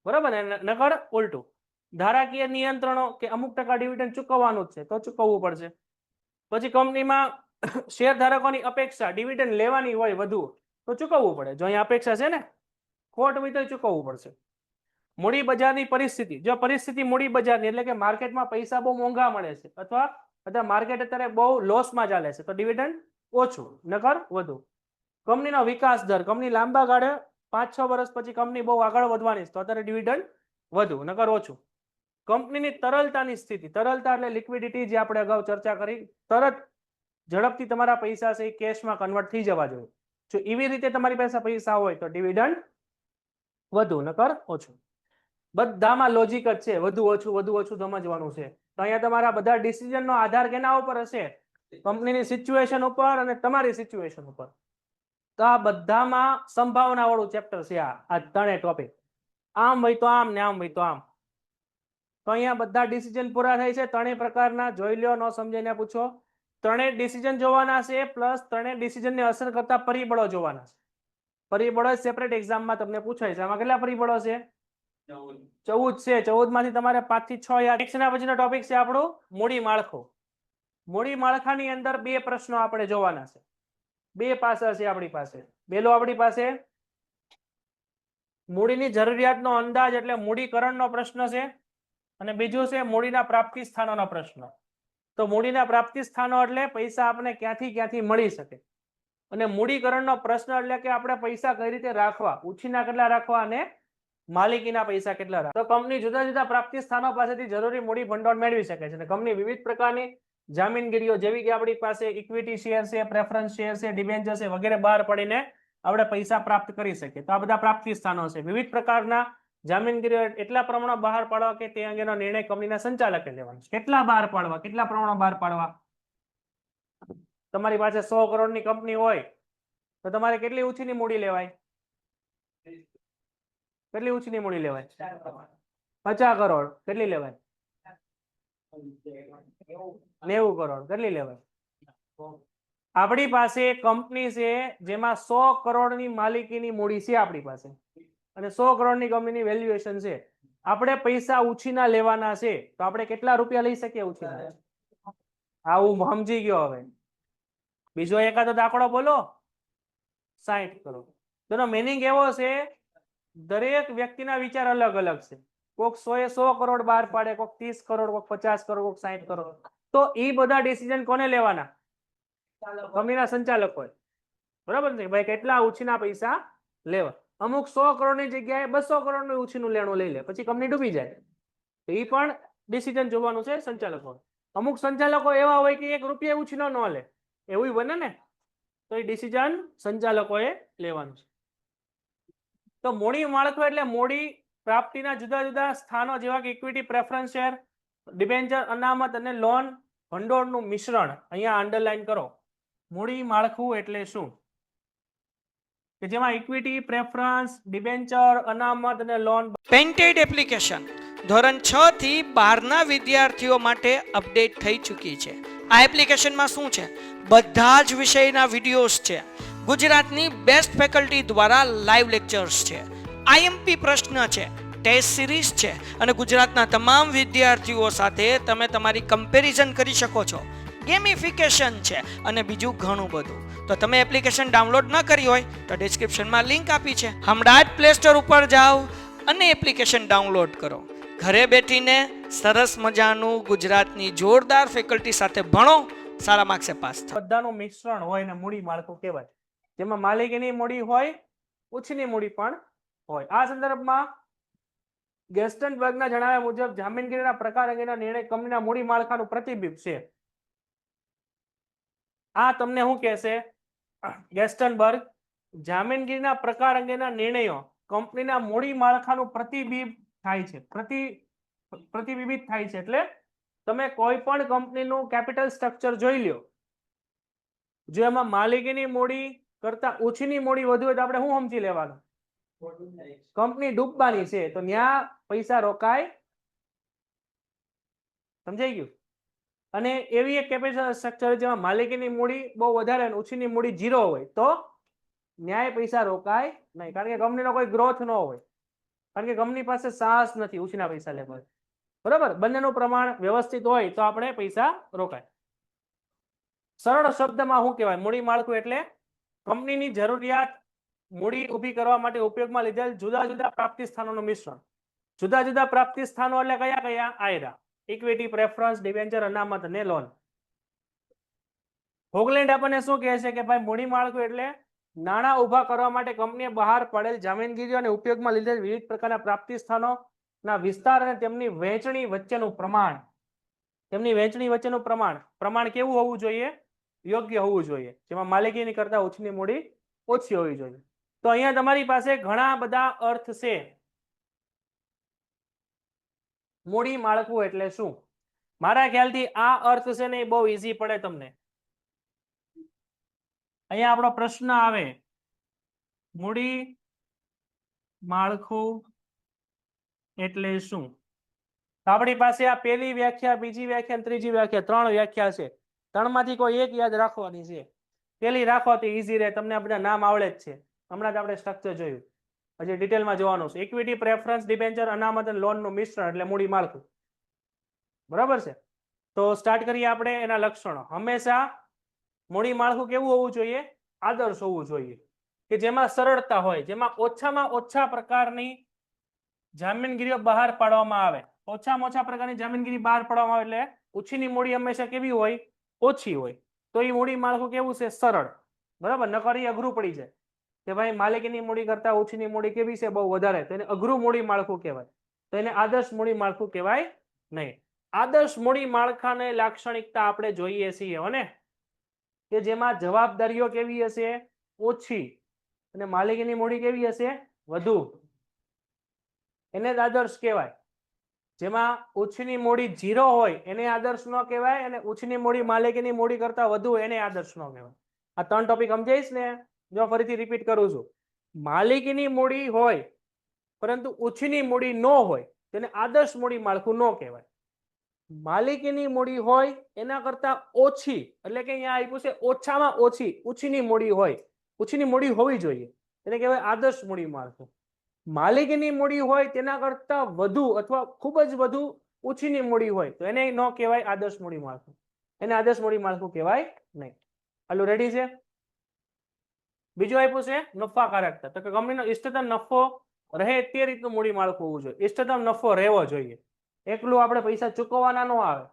બરાબર ને? નકર ઉલટું. ધારાકીય નિયંત્રણો કે અમુક ટકા ડિવિડન્ડ ચૂકવવાનું જ છે તો ચૂકવવું પડશે. પછી કંપનીમાં શેર ધારકોની અપેક્ષા ડિવિડન્ડ લેવાની હોય વધુ તો ચૂકવવું પડે. જો અહીંયા અપેક્ષા છે ને, ખોટ હોય તો ચૂકવવું પડશે. મૂડી બજારની પરિસ્થિતિ, જો પરિસ્થિતિ મૂડી બજારની એટલે કે માર્કેટમાં પૈસા બહુ મોંઘા મળે છે અથવા માર્કેટ અત્યારે બહુ લોસમાં ચાલે છે તો ડિવિડન્ડ ઓછું, નકર વધુ. કંપનીનો વિકાસ દર, કંપની લાંબા ગાળે 5-6 વર્ષ પછી કંપની બહુ આગળ વધવાની છે તો અત્યારે ડિવિડન્ડ વધુ, નકર ઓછું. કંપનીની તરલતાની સ્થિતિ, તરલતા એટલે લિક્વિડિટી, જે આપણે અગાઉ ચર્ચા કરી, તરત ઝડપથી તમારા પૈસા છે એ કેશમાં કન્વર્ટ થઈ જવા જોઈએ. જો એવી રીતે તમારી પાસે પૈસા હોય તો ડિવિડન્ડ વધુ, નકર ઓછું. બધામાં લોજિક જ છે, વધુ ઓછું સમજવાનું છે. તો અહીંયા તમારા બધા ડિસિઝનનો આધાર કેના ઉપર હશે? કંપનીની સિચ્યુએશન ઉપર અને તમારી સિચ્યુએશન ઉપર. તો આ બધામાં સંભાવના વાળું ચેપ્ટર છે આ ત્રણેય ટોપિક. આમ હોય તો આમ ને આમ હોય તો આમ. તો અહીંયા બધા ડિસિઝન પૂરા થાય છે. ત્રણેય પ્રકારના જોઈ લ્યો, ન સમજાઈને પૂછો. ત્રણેય ડિસિઝન જોવાના છે પ્લસ ત્રણેય ડિસિઝનને અસર કરતા પરિબળો જોવાના છે. પરિબળો સેપરેટ એક્ઝામમાં તમને પૂછાય છે. આમાં કેટલા પરિબળો છે? 14 છે. 14 માંથી તમારે 5 થી 6 યાદ. નેક્સ્ટના પછીનો ટોપિક છે આપણો મૂડી માળખું. મૂડી માળખાની અંદર 2 પ્રશ્નો આપણે જોવાના છે. 2 પાસા છે આપણી પાસે. પહેલો આપણી પાસે મૂડીની જરૂરિયાતનો અંદાજ એટલે મૂડીકરણનો પ્રશ્ન છે, અને બીજું છે મૂડીના પ્રાપ્તિ સ્થાનોનો પ્રશ્ન. તો મૂડીના પ્રાપ્તિ સ્થાનો એટલે પૈસા આપણે ક્યાંથી મળી શકે, અને મૂડીકરણનો પ્રશ્ન એટલે કે આપણે પૈસા કઈ રીતે રાખવા, ઉછીના કેટલા રાખવા અને માલિકીના પૈસા કેટલા રાખવા. તો કંપની જુદા જુદા પ્રાપ્તિ સ્થાનો પાસેથી જરૂરી મૂડી ભંડોળ મેળવી શકે છે. અને કંપની વિવિધ પ્રકારની જામીનગીરીઓ જેવી કે આપણી પાસે ઇક્વિટી શેર છે, પ્રેફરન્સ શેર છે, ડિબેન્ચર છે વગેરે બહાર પડીને આપણે પૈસા પ્રાપ્ત કરી શકીએ. તો આ બધા પ્રાપ્તિ સ્થાનો છે. વિવિધ પ્રકારના જામીનગીરીઓ એટલા પ્રમાણમાં બહાર પાડવા કે તે અંગેનો નિર્ણય કંપનીના સંચાલકે લેવાનો છે. કેટલા બહાર પાડવા, કેટલા પ્રમાણમાં બહાર પાડવા? તમારી પાસે 100 કરોડની કંપની હોય તો તમારે કેટલી ઉછીની મૂડી લેવાય? કેટલી ઉછીની મૂડી લેવાય? 50 કરોડ. કેટલી લેવાય? 90 કરોડ. કેટલી લેવાય? આપણી પાસે કંપની છે જેમાં 100 કરોડની માલિકીની મૂડી છે આપણી પાસે, અને 100 કરોડની કંપનીની વેલ્યુએશન છે. આપણે પૈસા ઉછીના લેવાના છે તો આપણે કેટલા રૂપિયા લઈ શકીએ ઉછીના? આવું સમજી ગયો. હવે બીજો એકાદો દાખલો બોલો. 60 કરોડ. તેનો મીનિંગ એવો છે, દરેક વ્યક્તિના વિચાર અલગ અલગ છે. કોક 100 કરોડ બહાર પાડે, કોક 30 કરોડ, કોક 50 કરોડ, કોક 60 કરોડ. તો એ બધા ડિસિઝન કોને લેવાના? કંપનીના સંચાલકોએ. બરાબર છે ભાઈ, કેટલા ઉછીના પૈસા લેવા. અમુક 100 કરોડની જગ્યાએ 200 કરોડનું ઉછીનું લેણું લઈ લે, પછી કંપની ડૂબી જાય. તો એ પણ ડિસિઝન જોવાનું છે સંચાલકો. અમુક સંચાલકો એવા હોય કે 1 રૂપિયા ઉછીનો ન લે, એવું બને ને, તો એ ડિસિઝન સંચાલકોએ લેવાનું છે. તો મૂડી માળખું એટલે મૂડી પ્રાપ્તિના જુદા જુદા સ્થાનો જેવા કે ઇક્વિટી, પ્રેફરન્સ શેર, ડિબેન્ચર, અનામત અને લોન ભંડોળનું મિશ્રણ. અહીંયા અંડરલાઈન કરો. મૂડી માળખું એટલે શું? કે જેમાં ઇક્વિટી, પ્રેફરન્સ, ડિબેન્ચર, અનામત અને લોન. પેન્ટેડ એપ્લિકેશન ધોરણ 6 થી 12ના વિદ્યાર્થીઓ માટે અપડેટ થઈ ચૂકી છે. આ એપ્લિકેશનમાં શું છે? બધા જ વિષયના વિડીયોઝ છે. ગુજરાતની બેસ્ટ ફેકલ્ટી દ્વારા લાઈવ લેક્ચર્સ છે, આઈએમપી પ્રશ્ન છે, ટેસ્ટ સિરીઝ છે, અને ગુજરાતના તમામ વિદ્યાર્થીઓ સાથે તમે તમારી કમ્પેરિઝન કરી શકો છો. ગેમિફિકેશન છે અને બીજું ઘણું બધું. તો તમે એપ્લિકેશન ડાઉનલોડ ન કરી હોય તો ડિસ્ક્રિપ્શનમાં લિંક આપી છે. હમણાં જ પ્લે સ્ટોર ઉપર જાઓ અને એપ્લિકેશન ડાઉનલોડ કરો. ઘરે બેઠીને સરસ મજાનું ગુજરાતની જોરદાર ફેકલ્ટી સાથે ભણો, સારા માર્ક્સે પાસ થાય. બધાનું મિશ્રણ હોય ને મૂડી માળખું કહેવાય, જેમાં માલિકીની મૂડી હોય, ઉછીની મૂડી પણ હોય. આ સંદર્ભમાં ગેસ્ટનબર્ગના જણાવ્યા મુજબ જામીનગીરીના પ્રકાર અંગેના નિર્ણય કંપનીના મૂડી માળખાનું પ્રતિબિંબ છે. આ તમને શું કહેશે? ગેસ્ટનબર્ગ જામીનગીરીના પ્રકાર અંગેના નિર્ણયો કંપનીના મૂડી માળખાનું પ્રતિબિંબ થાય છે, પ્રતિબિંબિત થાય છે. એટલે તમે કોઈ પણ કંપનીનું કેપિટલ સ્ટ્રક્ચર જોઈ લ્યો, જો એમાં માલિકીની મૂડી કરતા ઓછીની મૂડી વધુ હોય તો આપણે શું સમજી લેવાનું? કંપની ડૂબવાની છે, તો ત્યાં પૈસા રોકાય. સમજાઈ ગયું? અને એવી એક કેપિટલ સ્ટ્રક્ચર જેમાં માલિકીની મૂડી બહુ વધારે અને ઓછીની મૂડી 0 હોય તો ન્યાય પૈસા રોકાય નહીં, કારણ કે કંપનીનો કોઈ ગ્રોથ ન હોય, કારણ કે કંપની પાસે સાહસ નથી ઓછીના પૈસા લેવા. બરાબર? બંનેનું પ્રમાણ વ્યવસ્થિત હોય તો આપણે પૈસા રોકાય. સરળ શબ્દમાં શું કહેવાય? મૂડી માળખું એટલે કંપનીની જરૂરિયાત મૂડી ઊભી કરવા માટે ઉપયોગમાં લીધેલ જુદા જુદા પ્રાપ્તિ સ્થાનોનું મિશ્રણ. જુદા જુદા પ્રાપ્તિ સ્થાનો એટલે કયા કયા? આયરા: ઇક્વિટી, પ્રેફરન્સ, ડિબેન્ચર, અનામત અને લોન. હોગલેન્ડ આપણને શું કહે છે કે ભાઈ મૂડી માળખું એટલે નાણાં ઊભા કરવા માટે કંપનીએ બહાર પડેલ જામીનગીરીઓ અને ઉપયોગમાં લીધેલ વિવિધ પ્રકારના પ્રાપ્તિ સ્થાનોના વિસ્તાર અને તેમની વહેંચણી વચ્ચેનું પ્રમાણ. તેમની વહેંચણી વચ્ચેનું પ્રમાણ કેવું હોવું જોઈએ? યોગ્ય હોવું જોઈએ, જેમાં માલિકીની કરતા ઓછીની મૂડી ઓછી હોવી જોઈએ. તો અહીંયા તમારી પાસે ઘણા બધા અર્થ છે. મૂડી માળખું એટલે શું? મારા ખ્યાલથી આ અર્થ છે ને એ બહુ ઈઝી પડે તમને. અહીંયા આપણો પ્રશ્ન આવે, મૂડી માળખું એટલે શું? આપણી પાસે આ પહેલી વ્યાખ્યા, બીજી વ્યાખ્યા અને ત્રીજી વ્યાખ્યા, 3 વ્યાખ્યા છે. 3 માંથી કોઈ એક યાદ રાખવાની છે. પેલી રાખો તો ઈઝી રહે, તમને આ બધા નામ આવડે જ છે. હમણાં જ આપણે સ્ટ્રક્ચર જોયું, હજી ડિટેલમાં જોવાનું છે. ઇક્વિટી, પ્રેફરન્સ, ડિબેન્ચર, અનામત અને લોનનું મિશ્રણ એટલે મૂડી માળખું. બરાબર છે? તો સ્ટાર્ટ કરીએ આપણે એના લક્ષણો. હંમેશા મૂડી માળખું કેવું હોવું જોઈએ? આદર્શ હોવું જોઈએ, કે જેમાં સરળતા હોય, જેમાં ઓછામાં ઓછા પ્રકારની જામીનગીરીઓ બહાર પાડવામાં આવે. ઓછામાં ઓછા પ્રકારની જામીનગીરી બહાર પાડવામાં આવે એટલે ઓછીની મૂડી હંમેશા કેવી હોય? ઓછી હોય. તો એ મૂડી માળખું કેવું છે? સરળ. બરાબર? નકર એ અઘરું પડી જાય કે ભાઈ માલિકીની મૂડી કરતા ઓછીની મૂડી કેવી છે? બહુ વધારે, તો એને અઘરું મૂડી માળખું કહેવાય. તો એને આદર્શ મૂડી માળખું કહેવાય નહીં. આદર્શ મૂડી માળખાને લાક્ષણિકતા આપણે જોઈએ છીએ અને કે જેમાં જવાબદારીઓ કેવી હશે? ઓછી, અને માલિકીની મૂડી કેવી હશે? વધુ. એને જ આદર્શ કહેવાય. જેમાં ઓછીની મૂડી 0 હોય એને આદર્શ ન કહેવાય, અને ઓછીની મૂડી માલિકીની મૂડી કરતા વધુ એને આદર્શ ન કહેવાય. આ 3 ટોપિક સમજાઈશ ને? જો ફરીથી રિપીટ કરું છું, માલિકીની મૂડી હોય પરંતુ ઓછીની મૂડી ન હોય તેને આદર્શ મૂડી માળખું ન કહેવાય. માલિકીની મૂડી હોય એના કરતા ઓછી, એટલે કે અહીંયા આપ્યું છે ઓછામાં ઓછી, ઓછીની મૂડી હોય, ઓછીની મૂડી હોવી જોઈએ, એને કહેવાય આદર્શ મૂડી માળખું. માલિકીની મૂડી હોય તેના કરતા વધુ અથવા ખૂબ જ વધુ ઓછીની મૂડી હોય તો એને ન કહેવાય આદર્શ મૂડી માળખું. એને આદર્શ મૂડી માળખું કહેવાય નહીં. હાલો, રેડી છે? બીજું આપ્યું છે નફાકારકતા. તો કે કંપનીનો ઇષ્ટતમ નફો રહે તે રીતનું મૂડી માળખું હોવું જોઈએ. ઇષ્ટતમ નફો રહેવો જોઈએ, એકલું આપણે પૈસા ચૂકવવાના ન આવે.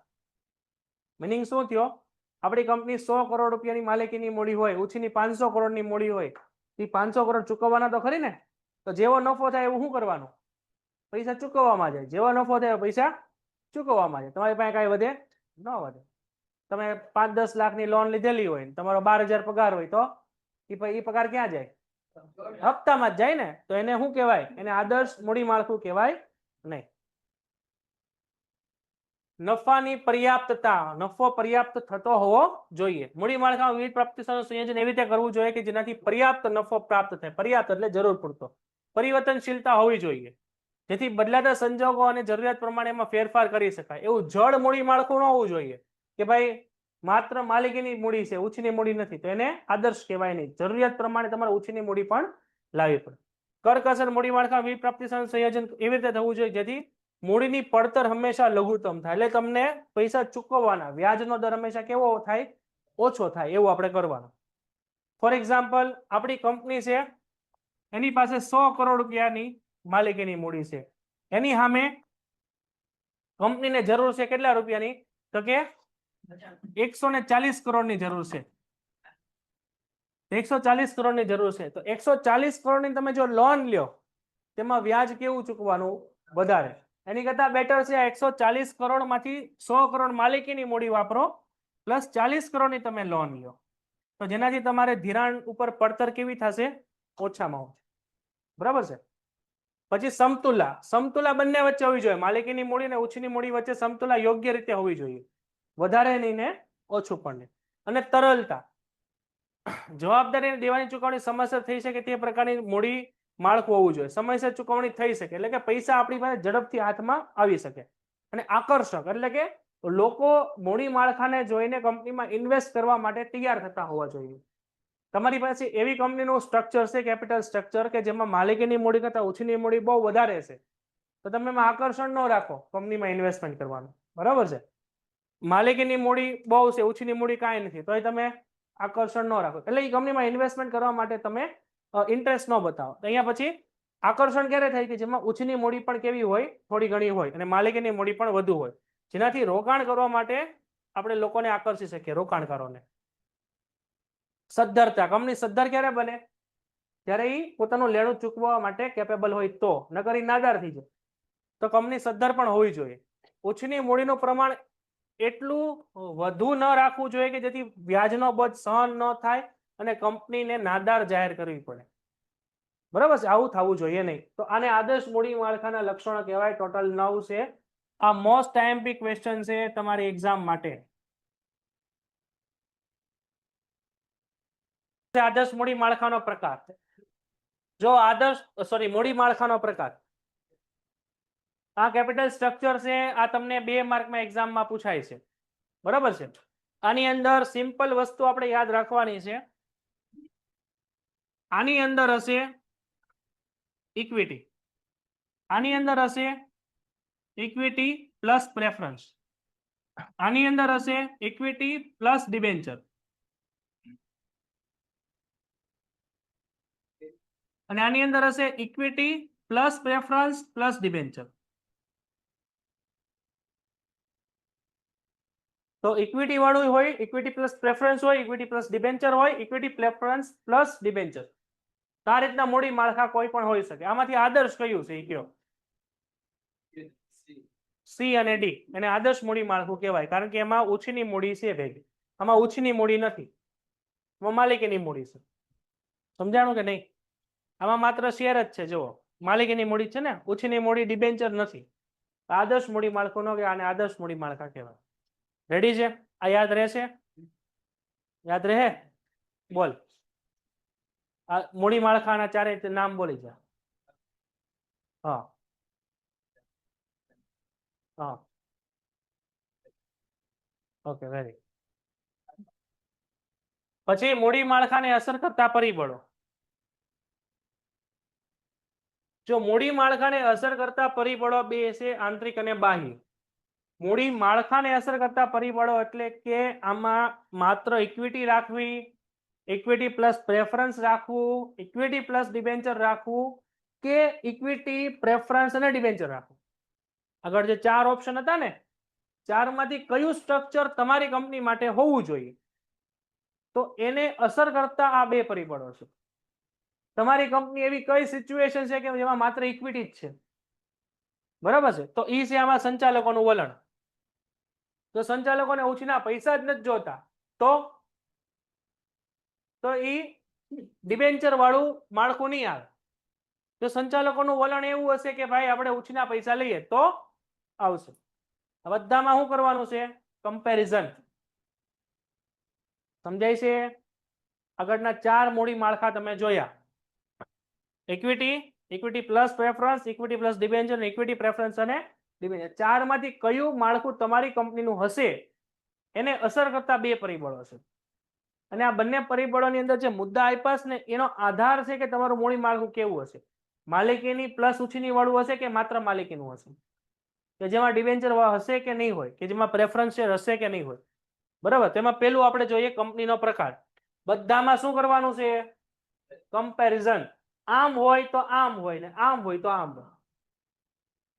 મિનિંગ શું થયો? આપણી કંપની 100 કરોડ રૂપિયાની માલિકીની મૂડી હોય, ઓછીની 500 કરોડની મૂડી હોય, એ 500 કરોડ ચૂકવવાના તો ખરી ને? તો જેવો નફો થાય એવું શું કરવાનું? પૈસા ચૂકવવામાં જાય. જેવો નફો થાય પૈસા ચૂકવવામાં જાય. તમારી પાસે કાંઈ વધે ન વધે. તમે 5-10 લાખની લોન લીધેલી હોય, તમારો 12,000 પગાર હોય, તો એ પગાર ક્યાં જાય? હપ્તામાં જ જાય ને. તો એને શું કહેવાય? એને આદર્શ મૂડી માળખું કહેવાય નહીં. નફાની પર્યાપ્તતા, નફો પર્યાપ્ત થતો હોવો જોઈએ. મૂડી માળખામાં વિવિધ પ્રાપ્તિ સંયોજન એવી રીતે કરવું જોઈએ કે જેનાથી પર્યાપ્ત નફો પ્રાપ્ત થાય. પર્યાપ્ત એટલે જરૂર પૂરતો. પરિવર્તનશીલતા હોવી જોઈએ, જેથી બદલાતા સંજોગો અને જરૂરિયાત પ્રમાણે એમાં ફેરફાર કરી શકાય. એવું જડ મૂડી માળખું ન હોવું જોઈએ કે ભાઈ માત્ર માલિકીની મૂડી છે, ઓછીની મૂડી નથી, તો એને આદર્શ કહેવાય નહીં. જરૂરિયાત પ્રમાણે તમારે ઓછીની મૂડી પણ લાવવી પડે. કરકસર મૂડી માળખા વિવિધ પ્રાપ્તિ સંયોજન એવી રીતે થવું જોઈએ જેથી મૂડીની પડતર હંમેશા લઘુત્તમ થાય, એટલે તમને પૈસા ચૂકવવાના વ્યાજનો દર હંમેશા કેવો થાય? ઓછો થાય. એવું આપણે કરવાનું. ફોર એક્ઝામ્પલ, આપણી કંપની છે, એની પાસે 100 કરોડ રૂપિયાની માલિકીની મૂડી છે, એની સામે કંપનીને જરૂર છે કેટલા રૂપિયાની? તો કે 140 કરોડની જરૂર છે. 140 કરોડની જરૂર છે. તો 140 કરોડની તમે જો લોન લ્યો તેમાં વ્યાજ કેવું ચૂકવાનું? વધારે. એની કરતા બેટર છે 140 કરોડમાંથી 100 કરોડ માલિકીની મૂડી વાપરો પ્લસ 40 કરોડની તમે લોન લ્યો, તો જેનાથી તમારે ધિરાણ ઉપર પડતર કેવી થશે? ઓછામાં ઓછી. બરાબર છે. પછી સમતુલા. સમતુલા બંને વચ્ચે હોવી જોઈએ. માલિકીની મૂડી અને ઉછીની મૂડી વચ્ચે સમતુલા યોગ્ય રીતે હોવી જોઈએ. વધારે નહીં ને ઓછું પણ નહીં. અને તરલતા. જવાબદારી અને દેવાની ચુકવણી સમયસર થઈ શકે તે પ્રકારની મૂડી માળખું હોવું જોઈએ. સમયસર ચુકવણી થઈ શકે એટલે કે પૈસા આપણી પાસે ઝડપથી હાથમાં આવી શકે. અને આકર્ષક એટલે કે લોકો મૂડી માળખાને જોઈને કંપનીમાં ઇન્વેસ્ટ કરવા માટે તૈયાર થતા હોવા જોઈએ. તમારી પાસે એવી કંપનીનું સ્ટ્રક્ચર છે, કેપિટલ સ્ટ્રક્ચર, કે જેમાં માલિકીની મૂડી કરતા ઓછીની મૂડી બહુ વધારે છે, તો તમે એમાં આકર્ષણ ન રાખો કંપનીમાં ઇન્વેસ્ટમેન્ટ કરવાનું. બરાબર છે. માલિકીની મૂડી બહુ છે, ઓછીની મૂડી કાંઈ નથી, તોય તમે આકર્ષણ ન રાખો. એટલે એ કંપનીમાં ઇન્વેસ્ટમેન્ટ કરવા માટે તમે ઇન્ટરેસ્ટ ન બતાવો. તો અહીંયા પછી આકર્ષણ ક્યારે થાય? કે જેમાં ઓછીની મૂડી પણ કેવી હોય? થોડી ઘણી હોય, અને માલિકીની મૂડી પણ વધુ હોય, જેનાથી રોકાણ કરવા માટે આપણે લોકોને આકર્ષી શકીએ, રોકાણકારોને. સદ્ધરતા. કંપની સદ્ધર ક્યારે બને? ત્યારે એ પોતાનું લેણું ચૂકવવા માટે કેપેબલ હોય, તો નકર ઈ નાદાર થઈ જાય. તો કંપની સદ્ધર પણ હોવી જોઈએ. ઓછીની મૂડીનું પ્રમાણ એટલું વધુ ન રાખવું જોઈએ કે જેથી વ્યાજનો બોજ સહન ન થાય અને કંપનીને નાદાર જાહેર કરવી પડે. બરાબર છે. આવું થવું જોઈએ નહીં. તો આને આદર્શ મૂડી માળખાના લક્ષણો કહેવાય. ટોટલ 9 છે. આ મોસ્ટ આઈએમપી ક્વેશ્ચન છે તમારી એક્ઝામ માટે. આદર્શ મૂડી માળખાનો પ્રકાર. જો મૂડી માળખાનો પ્રકાર, આ કેપિટલ સ્ટ્રક્ચર છે, આ તમને 2 માર્કમાં એક્ઝામમાં પૂછાય છે. બરાબર છે. આની અંદર સિમ્પલ વસ્તુ આપણે યાદ રાખવાની છે. આની અંદર હશે ઇક્વિટી, આની અંદર હશે ઇક્વિટી પ્લસ પ્રેફરન્સ, આની અંદર હશે ઇક્વિટી પ્લસ ડિબેન્ચર, અને આની અંદર હશે equity plus preference plus debenture. તો ઇક્વિટી વાળું હોય, ઇક્વિટી પ્લસ પ્રેફરન્સ હોય, ઇક્વિટી પ્લસ ડિબેન્ચર હોય, ઇક્વિટી પ્રેફરન્સ પ્લસ ડિબેન્ચર. તો આ રીતના મૂડી માળખા કોઈ પણ હોઈ શકે. આમાંથી આદર્શ કયું છે એ કયો? સી અને ડી. એને આદર્શ મૂડી માળખું કહેવાય, કારણ કે એમાં ઓછીની મૂડી છે ભેગી. આમાં ઓછીની મૂડી નથી, આમાં માલિકીની મૂડી છે. સમજાણું કે નહીં? આમાં માત્ર શેર જ છે. જુઓ, માલિકીની મૂડી છે ને, ઓછીની મૂડી ડિબેન્ચર નથી. આદર્શ મૂડી માળખું ન કહેવાય, આને આદર્શ મૂડી માળખા કહેવાય. રેડી છે? આ યાદ રહેશે? યાદ રહે? બોલ. આ મૂડી માળખાના ચારે નામ બોલી જા. હા હા, ઓકે, વેરી. પછી મૂડી માળખાને અસર કરતા પરિબળો. જો મૂડી માળખાને અસર કરતા પરિબળો 2 છે, આંતરિક અને બાહ્ય. મૂડી માળખાને અસર કરતા પરિબળો એટલે કે આમાં માત્ર ઇક્વિટી રાખવી, ઇક્વિટી પ્લસ પ્રેફરન્સ રાખવું, ઇક્વિટી પ્લસ ડિબેન્ચર રાખવું, કે ઇક્વિટી પ્રેફરન્સ અને ડિબેન્ચર રાખવું. આગળ જે 4 ઓપ્શન હતા ને, 4 માંથી કયું સ્ટ્રક્ચર તમારી કંપની માટે હોવું જોઈએ, તો એને અસર કરતા આ 2 પરિબળો છે. તમારી કંપની એવી કઈ સિચ્યુએશન છે કે જેમાં માત્ર ઇક્વિટી જ છે? બરાબર છે. તો ઈ છે આમાં સંચાલકોનું વલણ. તો સંચાલકોને ઓછીના પૈસા જ નથી જોતા, તો ઈ ડિબેન્ચર વાળું માળખું નહીં આવે. જો સંચાલકોનું વલણ એવું હશે કે ભાઈ આપણે ઓછીના પૈસા લઈએ, તો આવશે. બધામાં શું કરવાનું છે? કમ્પેરિઝન. સમજાય છે? આગળના 4 મૂડી માળખા તમે જોયા. Equity, equity plus preference, equity plus debenture, equity preference અને ડિબેન્ચર. 4 માંથી કયું માળખું તમારી કંપનીનું હશે એને અસર કરતા 2 પરિબળો છે. અને આ બંને પરિબળોની અંદર જે મુદ્દા આપ્યા છે ને, એનો આધાર છે કે તમારું મૂડી માળખું કેવું હશે. માલિકીની પ્લસ ઓછીની વાળું હશે કે માત્ર માલિકીનું હશે, કે જેમાં ડિબેન્ચર હશે કે નહીં હોય, કે જેમાં પ્રેફરન્સ શેર હશે કે નહીં હોય. બરાબર. તેમાં પેલું આપણે જોઈએ કંપનીનો પ્રકાર. બધામાં શું કરવાનું છે? કમ્પેરિઝન. આમ હોય તો આમ હોય, ને આમ હોય તો આમ.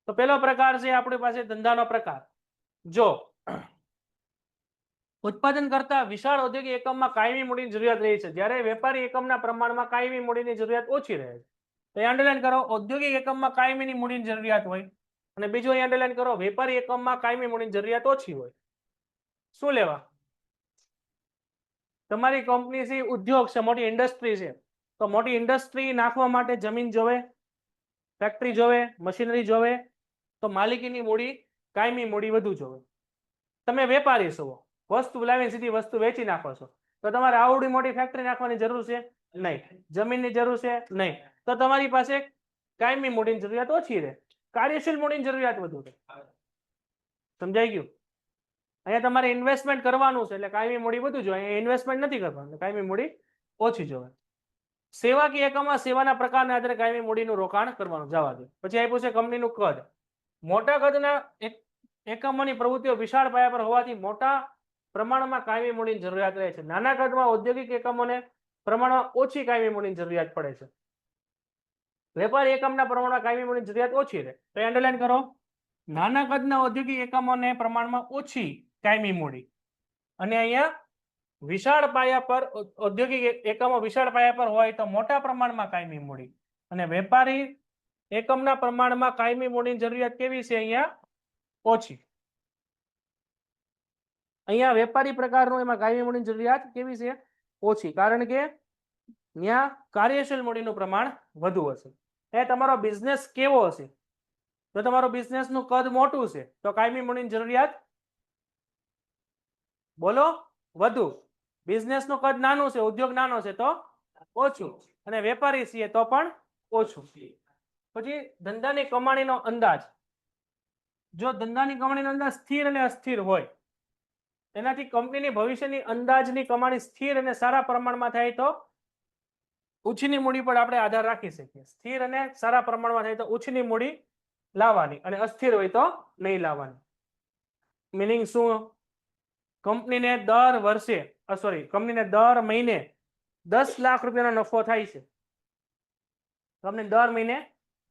તો પેલો પ્રકાર છે આપણી પાસે ધંધાનો પ્રકાર. જો ઉત્પાદન કરતા વિશાળ ઔદ્યોગિક એકમમાં કાયમી મૂડીની જરૂરિયાત રહે છે, જ્યારે વેપારી એકમના પ્રમાણમાં કાયમી મૂડીની જરૂરિયાત ઓછી રહે છે. તો અંડરલાઈન કરો, ઔદ્યોગિક એકમમાં કાયમીની મૂડીની જરૂરિયાત હોય, અને બીજું અહીં અંડરલાઈન કરો, વેપારી એકમમાં કાયમી મૂડીની જરૂરિયાત ઓછી હોય. શું લેવા? તમારી કંપની છે, ઉદ્યોગ છે, મોટી ઇન્ડસ્ટ્રી છે, તો મોટી ઇન્ડસ્ટ્રી નાખવા માટે જમીન જોવે, ફેક્ટરી જોવે, મશીનરી જોવે, તો માલિકીની મૂડી કાયમી મૂડી વધુ જોવે. તમે વેપારી છો, વસ્તુ લાવીને સીધી વસ્તુ વેચી નાખો છો, તો તમારે આવડી મોટી ફેક્ટરી નાખવાની જરૂર છે નહીં, જમીનની જરૂર છે નહીં, તો તમારી પાસે કાયમી મૂડીની જરૂરિયાત ઓછી રહે, કાર્યશીલ મૂડીની જરૂરિયાત વધુ રહે. સમજાઈ ગયું? અહીંયા તમારે ઇન્વેસ્ટમેન્ટ કરવાનું છે એટલે કાયમી મૂડી વધુ જોઈએ, અહીંયા ઇન્વેસ્ટમેન્ટ નથી કરવાનું, કાયમી મૂડી ઓછી જોવે. સેવાકીય એકમમાં સેવાના પ્રકારના આધારે કાયમી મૂડીનું રોકાણ કરવાનું. જવા દે. પછી આપ્યું છે કંપનીનું કદ. મોટા કદના એકમોની પ્રવૃત્તિઓ વિશાળ પાયા પર હોવાથી મોટા પ્રમાણમાં કાયમી મૂડીની જરૂરિયાત રહે છે. નાના કદમાં ઔદ્યોગિક એકમોને પ્રમાણમાં ઓછી કાયમી મૂડીની જરૂરિયાત પડે છે. વેપારી એકમના પ્રમાણમાં કાયમી મૂડીની જરૂરિયાત ઓછી રહે. તો અંડરલાઈન કરો, નાના કદના ઔદ્યોગિક એકમોને પ્રમાણમાં ઓછી કાયમી મૂડી, અને અહીંયા વિશાળ પાયા પર ઔદ્યોગિક એકમો વિશાળ પાયા પર હોય તો મોટા પ્રમાણમાં કાયમી મૂડી, અને વેપારી એકમના પ્રમાણમાં કાયમી મૂડીની જરૂરિયાત કેવી છે? અહીંયા ઓછી. અહીંયા વેપારી પ્રકારનું એમાં કાયમી મૂડીની જરૂરિયાત કેવી છે? ઓછી, કારણ કે ત્યાં કાર્યશીલ મૂડીનું પ્રમાણ વધુ હશે. એ તમારો બિઝનેસ કેવો હશે? જો તમારો બિઝનેસનું કદ મોટું છે તો કાયમી મૂડીની જરૂરિયાત બોલો વધુ. બિઝનેસનું કદ નાનું છે, ઉદ્યોગ નાનો છે તો ઓછું, અને વેપારી છીએ તો પણ ઓછું. પછી ધંધાની કમાણીનો અંદાજ. જો ધંધાની કમાણીનો અંદાજ સ્થિર અને અસ્થિર હોય, એનાથી કંપનીની ભવિષ્યની અંદાજની કમાણી સ્થિર અને સારા પ્રમાણમાં થાય તો ઓછીની મૂડી પર આપણે આધાર રાખી શકીએ. સ્થિર અને સારા પ્રમાણમાં થાય તો ઓછીની મૂડી લાવવાની, અને અસ્થિર હોય તો નહીં લાવવાની. મિનિંગ શું? કંપનીને દર મહિને 10 લાખ રૂપિયાનો નફો થાય છે. તમને દર મહિને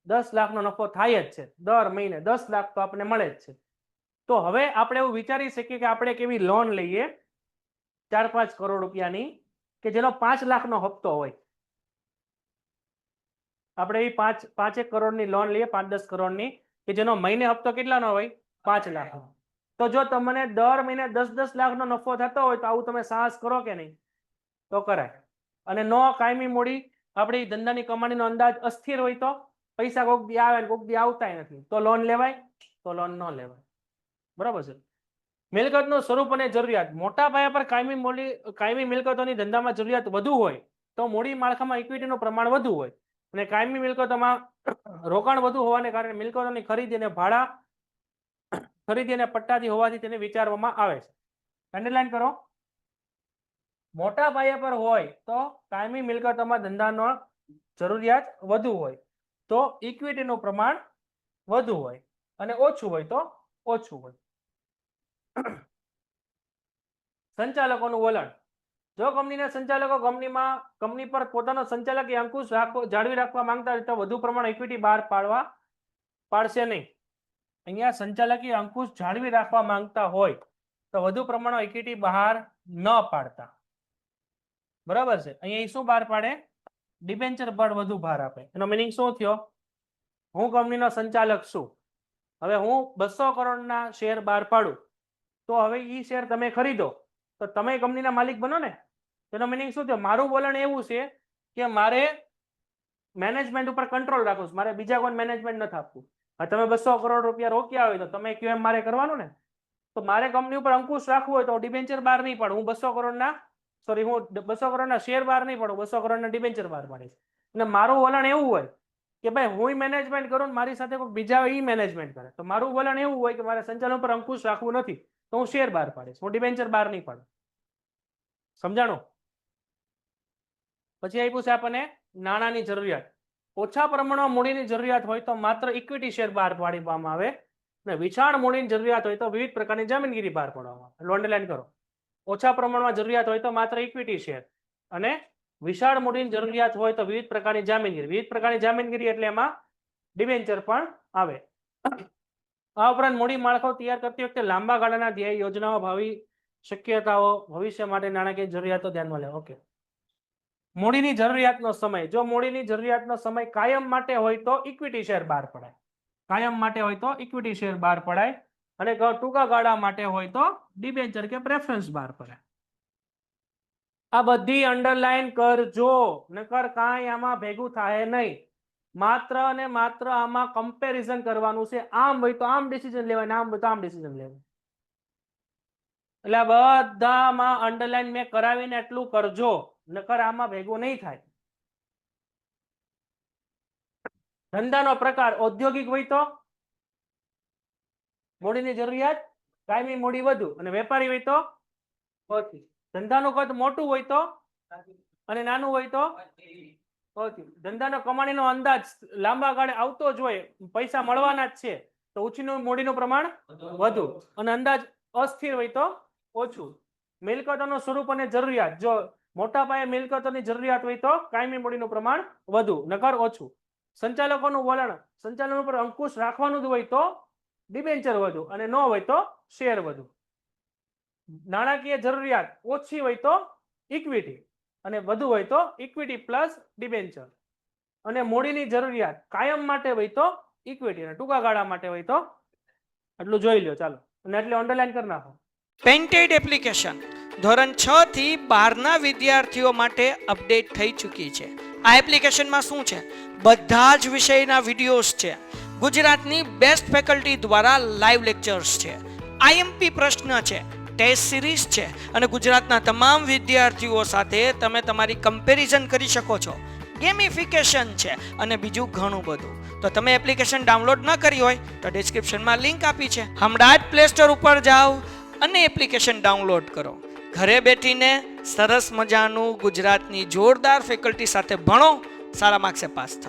10 લાખનો નફો થાય જ છે. દર મહિને 10 લાખ તો આપણને મળે જ છે. તો હવે આપણે એવું વિચારી શકીએ કે આપણે કેવી લોન લઈએ 4-5 કરોડ રૂપિયાની, કે જેનો 5 લાખનો હપ્તો હોય. આપણે એ 5-1 કરોડની લોન લઈએ, 5-10 કરોડની, કે જેનો મહિને હપ્તો કેટલાનો હોય? 5 લાખ. તો જો તમને દર મહિને 10-10 લાખનો નફો થતો હોય તો આવું તમે સાહસ કરો કે નહીં? તો કરાય. અને નો કાયમી મૂડી આપણી ધંધાની કમાણીનો અંદાજ અસ્થિર હોય તો પૈસા કોક દી આવે, કોક દી આવતા નથી, તો લોન લેવાય? તો લોન ન લેવાય. બરાબર છે. મિલકતનું સ્વરૂપ અને જરૂરિયાત. મોટા પાયા પર કાયમી મિલકતોની ધંધામાં જરૂરિયાત વધુ હોય તો મૂડી માળખામાં ઇક્વિટીનું પ્રમાણ વધુ હોય, અને કાયમી મિલકતોમાં રોકાણ વધુ હોવાને કારણે મિલકતોની ખરીદી અને ભાડા ખરીદી અને પટ્ટાથી હોવાથી તેને વિચારવામાં આવે છે. અંડરલાઈન કરો. મોટા પાયા પર હોય તો કાયમી મિલકતોમાં ધંધાનો જરૂરિયાત વધુ હોય તો ઇક્વિટીનું પ્રમાણ વધુ હોય, અને ઓછું હોય તો ઓછું હોય. સંચાલકોનું વલણ. જો કંપનીના સંચાલકો કંપની પર પોતાનો સંચાલકીય અંકુશ જાળવી રાખવા માંગતા હોય તો વધુ પ્રમાણ ઇક્વિટી બહાર પાડશે નહીં. અહીંયા સંચાલકીય અંકુશ જાળવી રાખવા માંગતા હોય તો વધુ પ્રમાણમાં ઇક્વિટી બહાર ન પાડતા. બરાબર છે. અહીંયા શું બહાર પાડે? ડિબેન્ચર પર વધુ ભાર આપે. એનો મિનિંગ શું થયો? હું કંપનીનો સંચાલક છું, હવે હું 200 કરોડના શેર બહાર પાડું, તો હવે એ શેર તમે ખરીદો તો તમે કંપનીના માલિક બનો ને. તેનો મિનિંગ શું થયો? મારું વલણ એવું છે કે મારે મેનેજમેન્ટ ઉપર કંટ્રોલ રાખવું છે, મારે બીજા કોઈ મેનેજમેન્ટ નથી આપવું. તમે 200 કરોડ રૂપિયા રોક્યા હોય તો તમે કયો એમ મારે કરવાનું ને. તો મારે કંપની ઉપર અંકુશ રાખવું હોય તો ડિબેન્ચર બહાર નહીં પાડું. હું 200 કરોડના શેર બહાર નહીં પાડું, 200 કરોડના ડિબેન્ચર બહાર પાડીશ. અને મારું વલણ એવું હોય કે ભાઈ હું મેનેજમેન્ટ કરું, મારી સાથે કોઈ બીજા ઈ મેનેજમેન્ટ કરે, તો મારું વલણ એવું હોય કે મારે સંચાલન પર અંકુશ રાખવું નથી, તો હું શેર બહાર પાડીશ, હું ડિબેન્ચર બહાર નહીં પાડું. સમજાણું? પછી આપ્યું છે આપણને નાણાંની જરૂરિયાત. ઓછા પ્રમાણમાં મૂડીની જરૂરિયાત હોય તો માત્ર ઇક્વિટી શેર બહાર પાડવામાં આવે, અને વિશાળ મૂડીની જરૂરિયાત હોય તો વિવિધ પ્રકારની જમીનગીરી બહાર પાડવામાં આવે. અંડરલાઈન કરો. ઓછા પ્રમાણમાં જરૂરિયાત હોય તો માત્ર ઇક્વિટી શેર, અને વિશાળ મૂડીની જરૂરિયાત હોય તો વિવિધ પ્રકારની જામીનગીરી. વિવિધ પ્રકારની જામીનગીરી એટલે એમાં ડિબેન્ચર પણ આવે. આ ઉપરાંત મૂડી માળખો તૈયાર કરતી વખતે લાંબા ગાળાના ધ્યેય યોજનાઓ, ભાવિ શક્યતાઓ, ભવિષ્ય માટે નાણાકીય જરૂરિયાતો ધ્યાનમાં લેવા. ઓકે. મૂડીની જરૂરિયાતનો સમય. જો મૂડીની જરૂરિયાતનો સમય કાયમ માટે હોય તો ઇક્વિટી શેર બહાર પડાય. કાયમ માટે હોય તો ઇક્વિટી શેર બહાર પડાય અને ટૂંકા ગાળા માટે હોય તો ડિબેન્ચર કે પ્રેફરન્સ બહાર પડાય. આ બધી અંડરલાઈન કરજો, નકર કાંઈ આમાં ભેગું થાય નહીં. માત્ર અને માત્ર આમાં કમ્પેરિઝન કરવાનું છે. આમ હોય તો આમ ડિસિઝન લેવાય ને આમ હોય તો આમ ડિસિઝન લેવાય. એટલે આ બધામાં અંડરલાઈન મેં કરાવીને એટલું કરજો, નકર આમાં ભેગું નહીં થાય. ધંધાનો પ્રકાર ઔદ્યોગિક હોય તો મૂડીની જરૂરિયાત કાયમી મૂડી વધુ અને વેપારી હોય તો ઓછી. ધંધાનું કદ મોટું હોય તો અને નાનું હોય તો ઓછી. ધંધાનો કમાણીનો અંદાજ લાંબા ગાળે આવતો જ હોય, પૈસા મળવાના જ છે, તો ઓછીનું મૂડીનું પ્રમાણ વધુ અને અંદાજ અસ્થિર હોય તો ઓછું. મિલકતોનું સ્વરૂપ અને જરૂરિયાત. જો મોટા પાયે મિલકતોની જરૂરિયાત હોય તો કાયમી મૂડીનું પ્રમાણ વધુ, નકર ઓછું. સંચાલકોનું વલણ, સંચાલન ઉપર અંકુશ રાખવાનું જ હોય તો ડિબેન્ચર વધુ અને ન હોય તો શેર વધુ. નાણાકીય જરૂરિયાત ઓછી હોય તો ઇક્વિટી અને વધુ હોય તો ઇક્વિટી પ્લસ ડિબેન્ચર. અને મૂડીની જરૂરિયાત કાયમ માટે હોય તો ઇક્વિટી અને ટૂંકા ગાળા માટે હોય તો એટલું જોઈ લો. ચાલો અને એટલે અંડરલાઈન કરી નાખો. પેન્ટેડ એપ્લિકેશન ધોરણ 6 થી 12ના વિદ્યાર્થીઓ માટે અપડેટ થઈ ચૂકી છે. આ એપ્લિકેશનમાં શું છે? બધા જ વિષયના વિડીયોઝ છે. ગુજરાતની બેસ્ટ ફેકલ્ટી દ્વારા લાઈવ લેક્ચર્સ છે. આઈએમપી પ્રશ્ન છે, ટેસ્ટ સિરીઝ છે અને ગુજરાતના તમામ વિદ્યાર્થીઓ સાથે તમે તમારી કમ્પેરિઝન કરી શકો છો. ગેમિફિકેશન છે અને બીજું ઘણું બધું. તો તમે એપ્લિકેશન ડાઉનલોડ ન કરી હોય તો ડિસ્ક્રિપ્શનમાં લિંક આપી છે. હમણાં જ પ્લે સ્ટોર ઉપર જાઓ અને એપ્લિકેશન ડાઉનલોડ કરો. ઘરે બેઠીને સરસ મજાનું ગુજરાતની જોરદાર ફેકલ્ટી સાથે ભણો, સારા માર્ક્સે પાસ થાઓ.